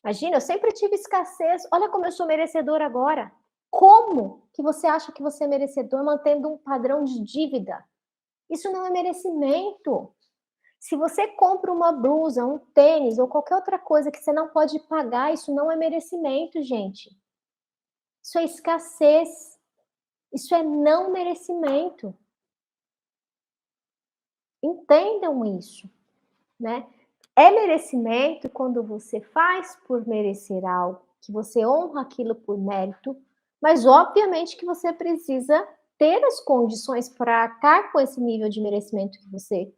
Imagina, eu sempre tive escassez. Olha como eu sou merecedor agora. Como que você acha que você é merecedor mantendo um padrão de dívida? Isso não é merecimento. Se você compra uma blusa, um tênis ou qualquer outra coisa que você não pode pagar, isso não é merecimento, gente. Isso é escassez. Isso é não merecimento. Entendam isso, né? É merecimento quando você faz por merecer algo, que você honra aquilo por mérito, mas obviamente que você precisa ter as condições para arcar com esse nível de merecimento que você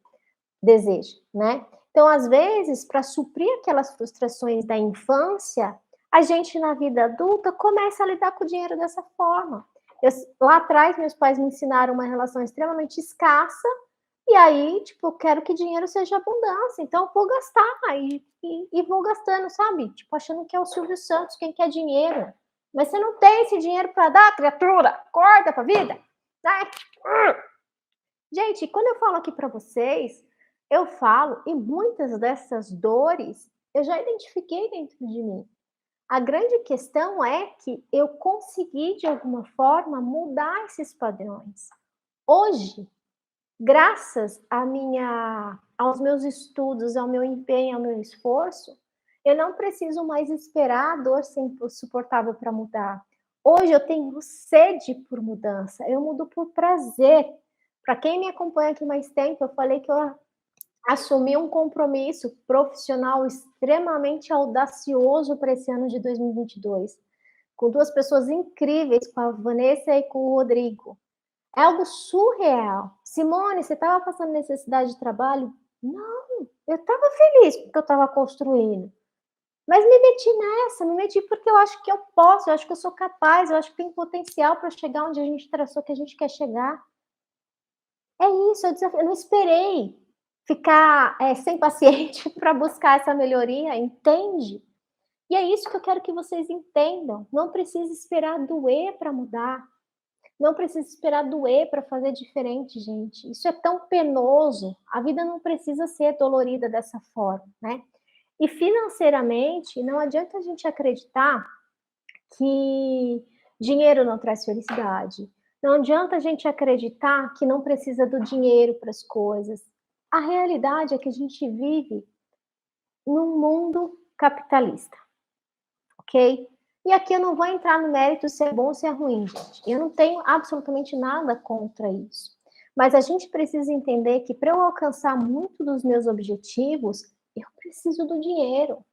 deseja, né? Então, às vezes, para suprir aquelas frustrações da infância, a gente na vida adulta começa a lidar com o dinheiro dessa forma. Lá atrás, meus pais me ensinaram uma relação extremamente escassa, e aí, tipo, eu quero que dinheiro seja abundância, então eu vou gastar e vou gastando, sabe? Tipo, achando que é o Silvio Santos quem quer dinheiro. Mas você não tem esse dinheiro para dar, criatura, acorda para a vida, né? Gente, quando eu falo aqui para vocês, eu falo, e muitas dessas dores eu já identifiquei dentro de mim. A grande questão é que eu consegui, de alguma forma, mudar esses padrões. Hoje, graças aos meus estudos, ao meu empenho, ao meu esforço, eu não preciso mais esperar a dor ser insuportável para mudar. Hoje eu tenho sede por mudança, eu mudo por prazer. Para quem me acompanha aqui mais tempo, eu falei que eu assumi um compromisso profissional extremamente audacioso para esse ano de 2022, com duas pessoas incríveis, com a Vanessa e com o Rodrigo. É algo surreal. Simone, você estava passando necessidade de trabalho? Não, eu estava feliz porque eu estava construindo. Mas me meti porque eu acho que eu posso, eu acho que eu sou capaz, eu acho que tem potencial para chegar onde a gente traçou que a gente quer chegar. É isso, eu não esperei ficar sem paciente para buscar essa melhoria, entende? E é isso que eu quero que vocês entendam. Não precisa esperar doer para mudar. Não precisa esperar doer para fazer diferente, gente. Isso é tão penoso. A vida não precisa ser dolorida dessa forma, né? E financeiramente, não adianta a gente acreditar que dinheiro não traz felicidade. Não adianta a gente acreditar que não precisa do dinheiro para as coisas. A realidade é que a gente vive num mundo capitalista, ok? E aqui eu não vou entrar no mérito se é bom ou se é ruim, gente. Eu não tenho absolutamente nada contra isso. Mas a gente precisa entender que para eu alcançar muito dos meus objetivos, eu preciso do dinheiro.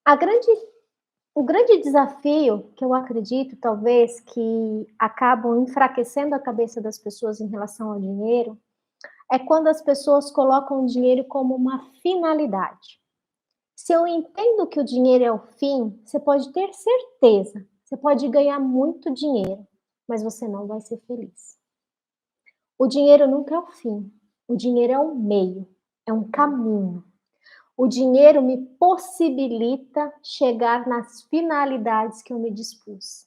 A grande O grande desafio que eu acredito, talvez, que acabam enfraquecendo a cabeça das pessoas em relação ao dinheiro, é quando as pessoas colocam o dinheiro como uma finalidade. Se eu entendo que o dinheiro é o fim, você pode ter certeza, você pode ganhar muito dinheiro, mas você não vai ser feliz. O dinheiro nunca é o fim, o dinheiro é um meio, é um caminho. O dinheiro me possibilita chegar nas finalidades que eu me dispus.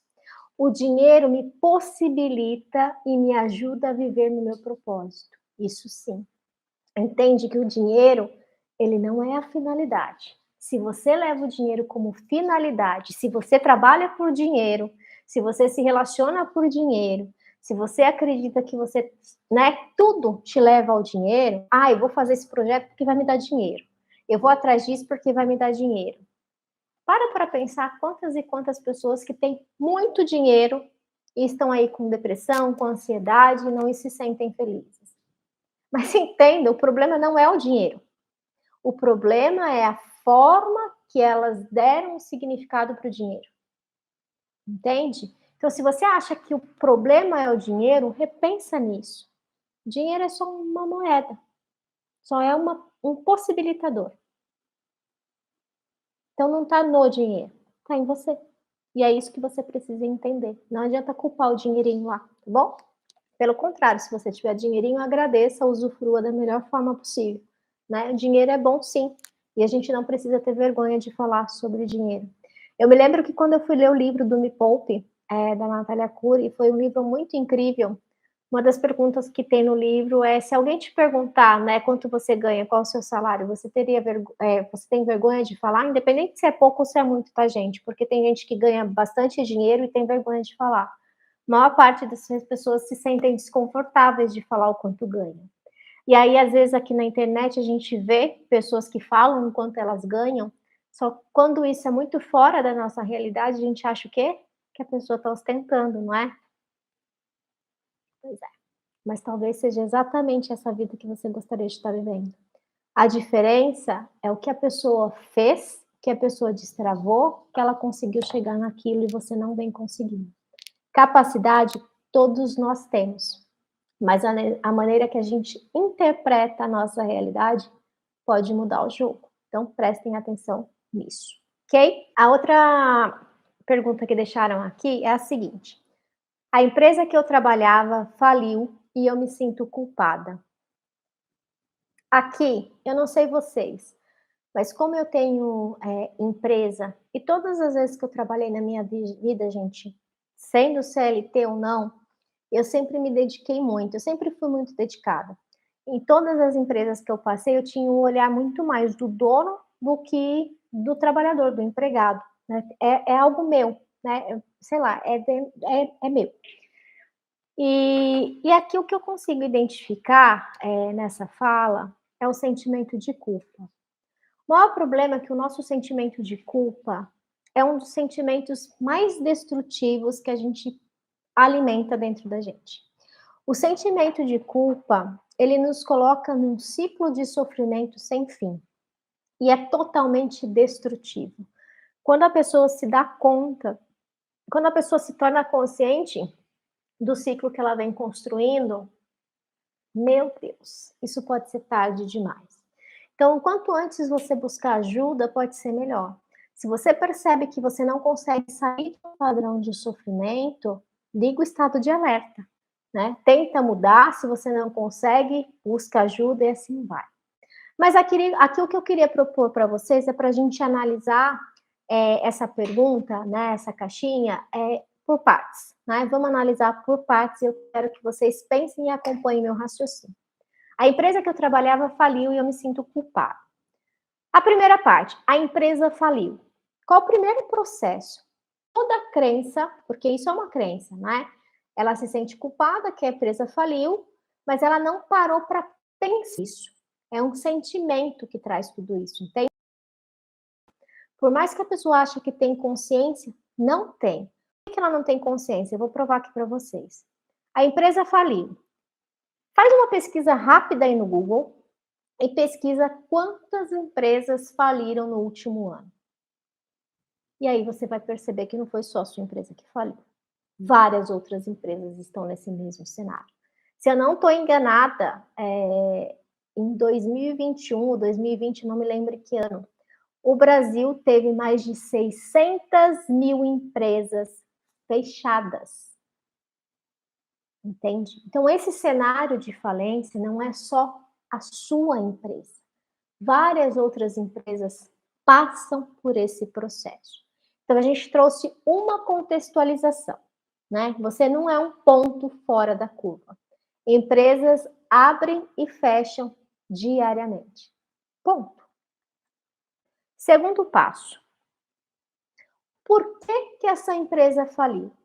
O dinheiro me possibilita e me ajuda a viver no meu propósito. Isso sim. Entende que o dinheiro, ele não é a finalidade. Se você leva o dinheiro como finalidade, se você trabalha por dinheiro, se você se relaciona por dinheiro, se você acredita que você, né, tudo te leva ao dinheiro, eu vou fazer esse projeto porque vai me dar dinheiro. Eu vou atrás disso porque vai me dar dinheiro. Para pensar quantas e quantas pessoas que têm muito dinheiro e estão aí com depressão, com ansiedade e não se sentem felizes. Mas entenda, o problema não é o dinheiro. O problema é a forma que elas deram o significado para o dinheiro. Entende? Então, se você acha que o problema é o dinheiro, repensa nisso. O dinheiro é só uma moeda, só é um possibilitador. Então, não está no dinheiro, está em você. E é isso que você precisa entender. Não adianta culpar o dinheirinho lá, tá bom? Pelo contrário, se você tiver dinheirinho, agradeça, usufrua da melhor forma possível. Né? O dinheiro é bom sim, e a gente não precisa ter vergonha de falar sobre dinheiro. Eu me lembro que quando eu fui ler o livro do Me Poupe, da Natália Arcuri, foi um livro muito incrível. Uma das perguntas que tem no livro é: se alguém te perguntar, né, quanto você ganha, qual é o seu salário, você você tem vergonha de falar, independente se é pouco ou se é muito, tá, gente? Porque tem gente que ganha bastante dinheiro e tem vergonha de falar. A maior parte dessas pessoas se sentem desconfortáveis de falar o quanto ganham. E aí, às vezes, aqui na internet, a gente vê pessoas que falam o quanto elas ganham, só quando isso é muito fora da nossa realidade, a gente acha o quê? Que a pessoa está ostentando, não é? Pois é. Mas talvez seja exatamente essa vida que você gostaria de estar vivendo. A diferença é o que a pessoa fez, que a pessoa destravou, que ela conseguiu chegar naquilo e você não vem conseguindo. Capacidade todos nós temos, mas a maneira que a gente interpreta a nossa realidade pode mudar o jogo. Então prestem atenção nisso, ok? A outra pergunta que deixaram aqui é a seguinte: a empresa que eu trabalhava faliu e eu me sinto culpada. Aqui, eu não sei vocês, mas como eu tenho empresa, e todas as vezes que eu trabalhei na minha vida, gente, sendo CLT ou não, eu sempre me dediquei muito, eu sempre fui muito dedicada. Em todas as empresas que eu passei, eu tinha um olhar muito mais do dono do que do trabalhador, do empregado. Né? É algo meu, né? Sei lá, é meu. E aqui o que eu consigo identificar nessa fala é o sentimento de culpa. O maior problema é que o nosso sentimento de culpa é um dos sentimentos mais destrutivos que a gente alimenta dentro da gente. O sentimento de culpa, ele nos coloca num ciclo de sofrimento sem fim e é totalmente destrutivo. Quando a pessoa se dá conta, quando a pessoa se torna consciente do ciclo que ela vem construindo, meu Deus, isso pode ser tarde demais. Então, quanto antes você buscar ajuda, pode ser melhor. Se você percebe que você não consegue sair do padrão de sofrimento, liga o estado de alerta, né? Tenta mudar, se você não consegue, busca ajuda e assim vai. Mas aqui o que eu queria propor para vocês é para a gente analisar essa pergunta, né, essa caixinha, por partes. Né? Vamos analisar por partes e eu quero que vocês pensem e acompanhem meu raciocínio. A empresa que eu trabalhava faliu e eu me sinto culpada. A primeira parte, a empresa faliu. Qual o primeiro processo? Toda crença, porque isso é uma crença, né? Ela se sente culpada que a empresa faliu, mas ela não parou para pensar isso. É um sentimento que traz tudo isso, entende? Por mais que a pessoa ache que tem consciência, não tem. Por que ela não tem consciência? Eu vou provar aqui para vocês. A empresa faliu. Faz uma pesquisa rápida aí no Google e pesquisa quantas empresas faliram no último ano. E aí você vai perceber que não foi só a sua empresa que faliu. Várias outras empresas estão nesse mesmo cenário. Se eu não estou enganada, em 2021 ou 2020, não me lembro que ano, o Brasil teve mais de 600 mil empresas fechadas. Entende? Então, esse cenário de falência não é só a sua empresa. Várias outras empresas passam por esse processo. Então, a gente trouxe uma contextualização, né? Você não é um ponto fora da curva. Empresas abrem e fecham diariamente. Ponto. Segundo passo. Por que essa empresa faliu?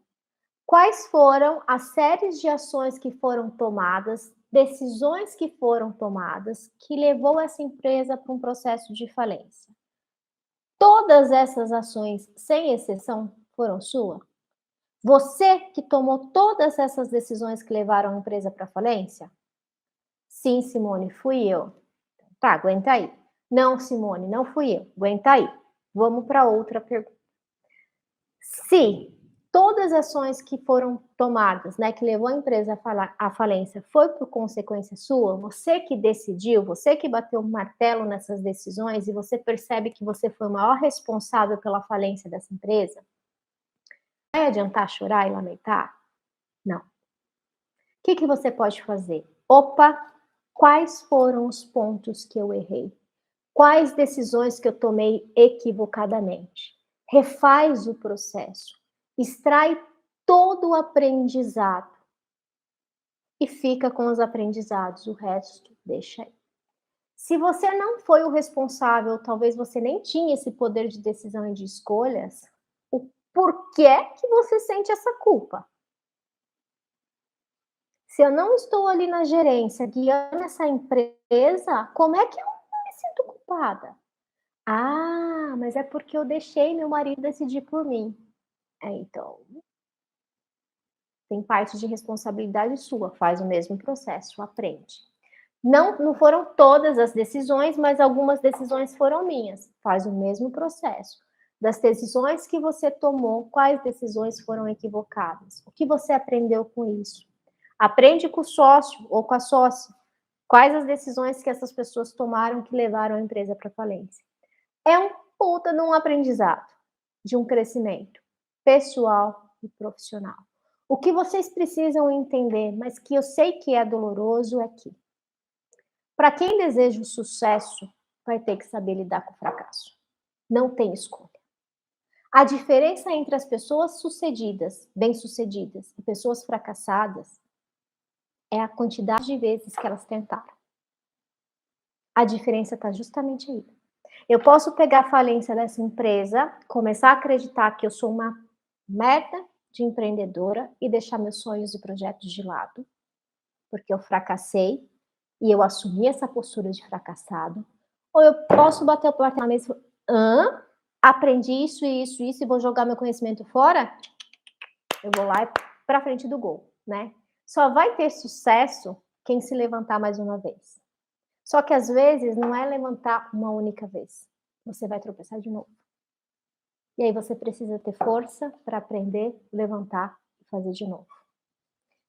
Quais foram as séries de ações que foram tomadas, decisões que foram tomadas, que levou essa empresa para um processo de falência? Todas essas ações, sem exceção, foram suas? Você que tomou todas essas decisões que levaram a empresa para a falência? Sim, Simone, fui eu. Tá, aguenta aí. Não, Simone, não fui eu. Aguenta aí. Vamos para outra pergunta. Se todas as ações que foram tomadas, né, que levou a empresa à falência, foi por consequência sua, você que decidiu, você que bateu o martelo nessas decisões e você percebe que você foi o maior responsável pela falência dessa empresa, vai adiantar chorar e lamentar? Não. O que você pode fazer? Opa, quais foram os pontos que eu errei? Quais decisões que eu tomei equivocadamente? Refaz o processo, extrai todo o aprendizado e fica com os aprendizados, o resto deixa aí. Se você não foi o responsável, talvez você nem tinha esse poder de decisão e de escolhas, o porquê que você sente essa culpa? Se eu não estou ali na gerência, guiando essa empresa, como é que eu me sinto culpada? Ah, mas é porque eu deixei meu marido decidir por mim. Então, tem parte de responsabilidade sua, faz o mesmo processo, aprende. Não foram todas as decisões, mas algumas decisões foram minhas, faz o mesmo processo. Das decisões que você tomou, quais decisões foram equivocadas? O que você aprendeu com isso? Aprende com o sócio ou com a sócia. Quais as decisões que essas pessoas tomaram que levaram a empresa para falência? É um puta de um aprendizado, de um crescimento pessoal e profissional. O que vocês precisam entender, mas que eu sei que é doloroso, é que para quem deseja o sucesso, vai ter que saber lidar com o fracasso. Não tem escolha. A diferença entre as pessoas sucedidas, bem-sucedidas, e pessoas fracassadas é a quantidade de vezes que elas tentaram. A diferença está justamente aí. Eu posso pegar a falência dessa empresa, começar a acreditar que eu sou uma merda de empreendedora e deixar meus sonhos e projetos de lado, porque eu fracassei e eu assumi essa postura de fracassado. Ou eu posso bater o porta na mesa e falar, aprendi isso, isso, isso e vou jogar meu conhecimento fora? Eu vou lá para frente do gol, né? Só vai ter sucesso quem se levantar mais uma vez. Só que às vezes não é levantar uma única vez. Você vai tropeçar de novo. E aí você precisa ter força para aprender, levantar e fazer de novo.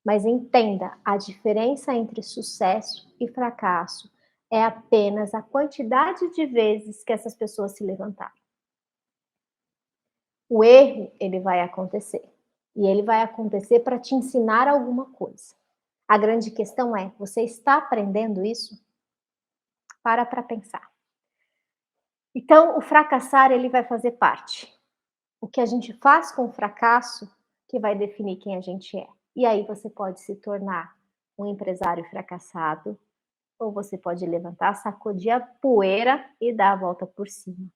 Mas entenda, a diferença entre sucesso e fracasso é apenas a quantidade de vezes que essas pessoas se levantaram. O erro, ele vai acontecer. E ele vai acontecer para te ensinar alguma coisa. A grande questão é, você está aprendendo isso? Para pensar. Então, o fracassar, ele vai fazer parte. O que a gente faz com o fracasso que vai definir quem a gente é. E aí você pode se tornar um empresário fracassado, ou você pode levantar, sacudir a poeira e dar a volta por cima.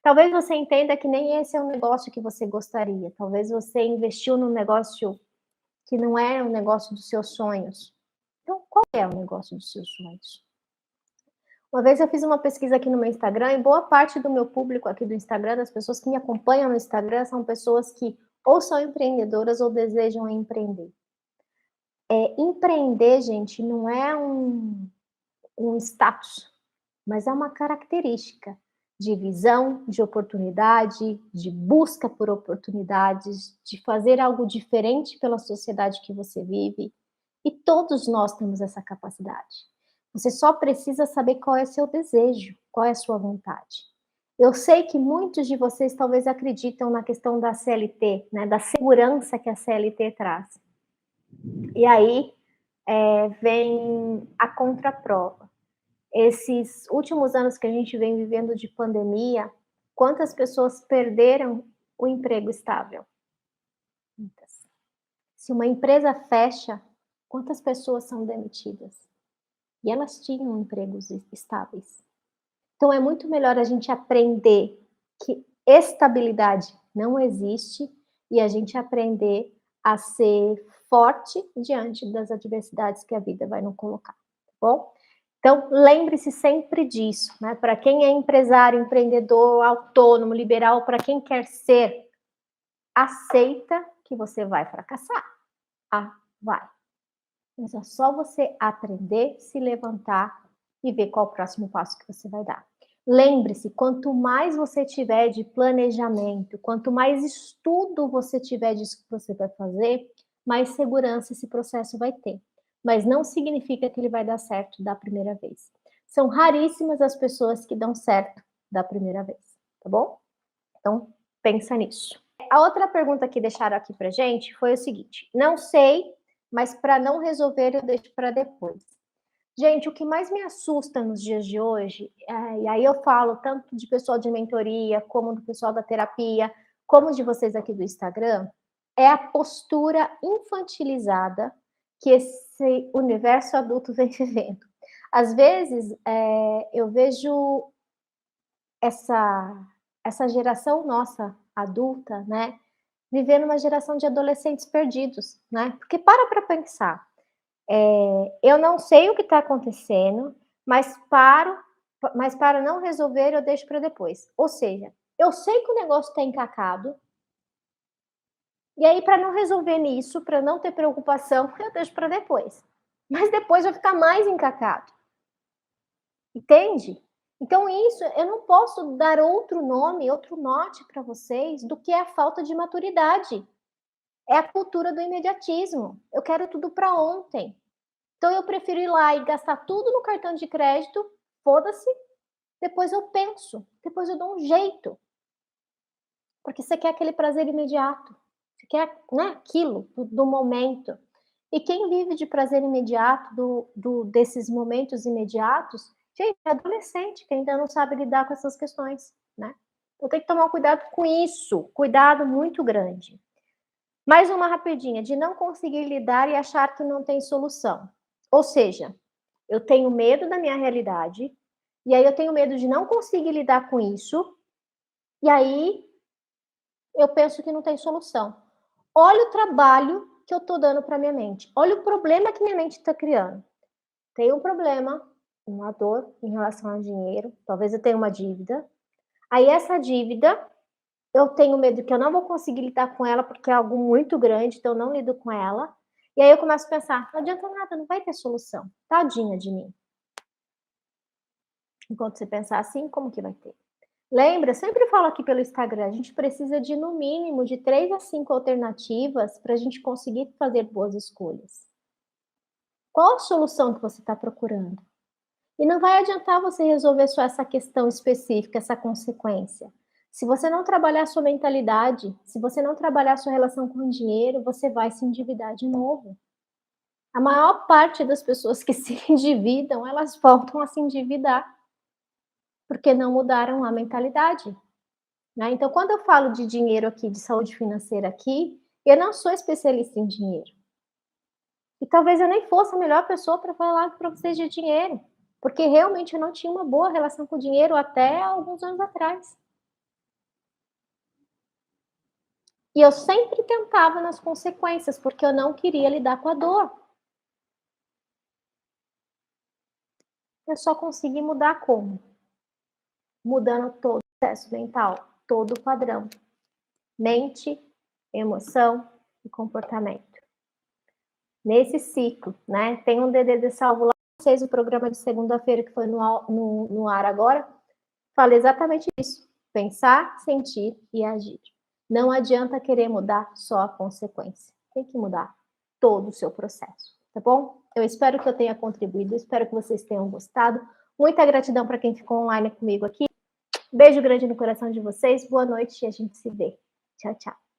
Talvez você entenda que nem esse é um negócio que você gostaria. Talvez você investiu num negócio que não é um negócio dos seus sonhos. Então, qual é o negócio dos seus sonhos? Uma vez eu fiz uma pesquisa aqui no meu Instagram, e boa parte do meu público aqui do Instagram, das pessoas que me acompanham no Instagram, são pessoas que ou são empreendedoras ou desejam empreender. Empreender, gente, não é um status, mas é uma característica de visão, de oportunidade, de busca por oportunidades, de fazer algo diferente pela sociedade que você vive. E todos nós temos essa capacidade. Você só precisa saber qual é seu desejo, qual é a sua vontade. Eu sei que muitos de vocês talvez acreditam na questão da CLT, né, da segurança que a CLT traz. E aí vem a contraprova. Esses últimos anos que a gente vem vivendo de pandemia, quantas pessoas perderam o emprego estável? Muitas. Se uma empresa fecha, quantas pessoas são demitidas? E elas tinham empregos estáveis. Então é muito melhor a gente aprender que estabilidade não existe e a gente aprender a ser forte diante das adversidades que a vida vai nos colocar, tá bom? Então, lembre-se sempre disso, né? Para quem é empresário, empreendedor, autônomo, liberal, para quem quer ser, aceita que você vai fracassar. Ah, vai. Mas é só você aprender, se levantar e ver qual o próximo passo que você vai dar. Lembre-se, quanto mais você tiver de planejamento, quanto mais estudo você tiver disso que você vai fazer, mais segurança esse processo vai ter. Mas não significa que ele vai dar certo da primeira vez. São raríssimas as pessoas que dão certo da primeira vez, tá bom? Então, pensa nisso. A outra pergunta que deixaram aqui pra gente foi o seguinte: não sei, mas para não resolver eu deixo para depois. Gente, o que mais me assusta nos dias de hoje, e aí eu falo tanto de pessoal de mentoria, como do pessoal da terapia, como de vocês aqui do Instagram, é a postura infantilizada que esse universo adulto vem vivendo. Às vezes, eu vejo essa geração nossa adulta, né, vivendo uma geração de adolescentes perdidos, né? Porque para pensar, eu não sei o que está acontecendo, mas para não resolver eu deixo para depois. Ou seja, eu sei que o negócio está encacado, e aí para não resolver nisso, para não ter preocupação, eu deixo para depois. Mas depois vai ficar mais encacado. Entende? Então isso, eu não posso dar outro nome, outro mote para vocês do que a falta de maturidade. É a cultura do imediatismo. Eu quero tudo para ontem. Então eu prefiro ir lá e gastar tudo no cartão de crédito, foda-se, depois eu penso, depois eu dou um jeito. Porque você quer aquele prazer imediato. Você quer, né, aquilo do momento. E quem vive de prazer imediato, desses momentos imediatos, gente, é adolescente que ainda não sabe lidar com essas questões, né? Então tem que tomar cuidado com isso, cuidado muito grande. Mais uma rapidinha, de não conseguir lidar e achar que não tem solução. Ou seja, eu tenho medo da minha realidade, e aí eu tenho medo de não conseguir lidar com isso, e aí eu penso que não tem solução. Olha o trabalho que eu estou dando para minha mente. Olha o problema que minha mente está criando. Tem um problema, uma dor em relação ao dinheiro, talvez eu tenha uma dívida. Aí essa dívida, eu tenho medo que eu não vou conseguir lidar com ela porque é algo muito grande, então eu não lido com ela. E aí eu começo a pensar, não adianta nada, não vai ter solução. Tadinha de mim. Enquanto você pensar assim, como que vai ter? Lembra, eu sempre falo aqui pelo Instagram, a gente precisa de no mínimo de 3 a 5 alternativas para a gente conseguir fazer boas escolhas. Qual a solução que você está procurando? E não vai adiantar você resolver só essa questão específica, essa consequência. Se você não trabalhar a sua mentalidade, se você não trabalhar a sua relação com o dinheiro, você vai se endividar de novo. A maior parte das pessoas que se endividam, elas voltam a se endividar, porque não mudaram a mentalidade. Né? Então, quando eu falo de dinheiro aqui, de saúde financeira aqui, eu não sou especialista em dinheiro. E talvez eu nem fosse a melhor pessoa para falar para vocês de dinheiro, porque realmente eu não tinha uma boa relação com o dinheiro até alguns anos atrás. E eu sempre tentava nas consequências, porque eu não queria lidar com a dor. Eu só consegui mudar como? Mudando todo o processo mental, todo o padrão. Mente, emoção e comportamento. Nesse ciclo, né? Tem um DDD salvo lá, vocês, o programa de segunda-feira que foi no ar agora, fala exatamente isso. Pensar, sentir e agir. Não adianta querer mudar só a consequência. Tem que mudar todo o seu processo, tá bom? Eu espero que eu tenha contribuído, espero que vocês tenham gostado. Muita gratidão para quem ficou online comigo aqui. Beijo grande no coração de vocês, boa noite e a gente se vê. Tchau, tchau.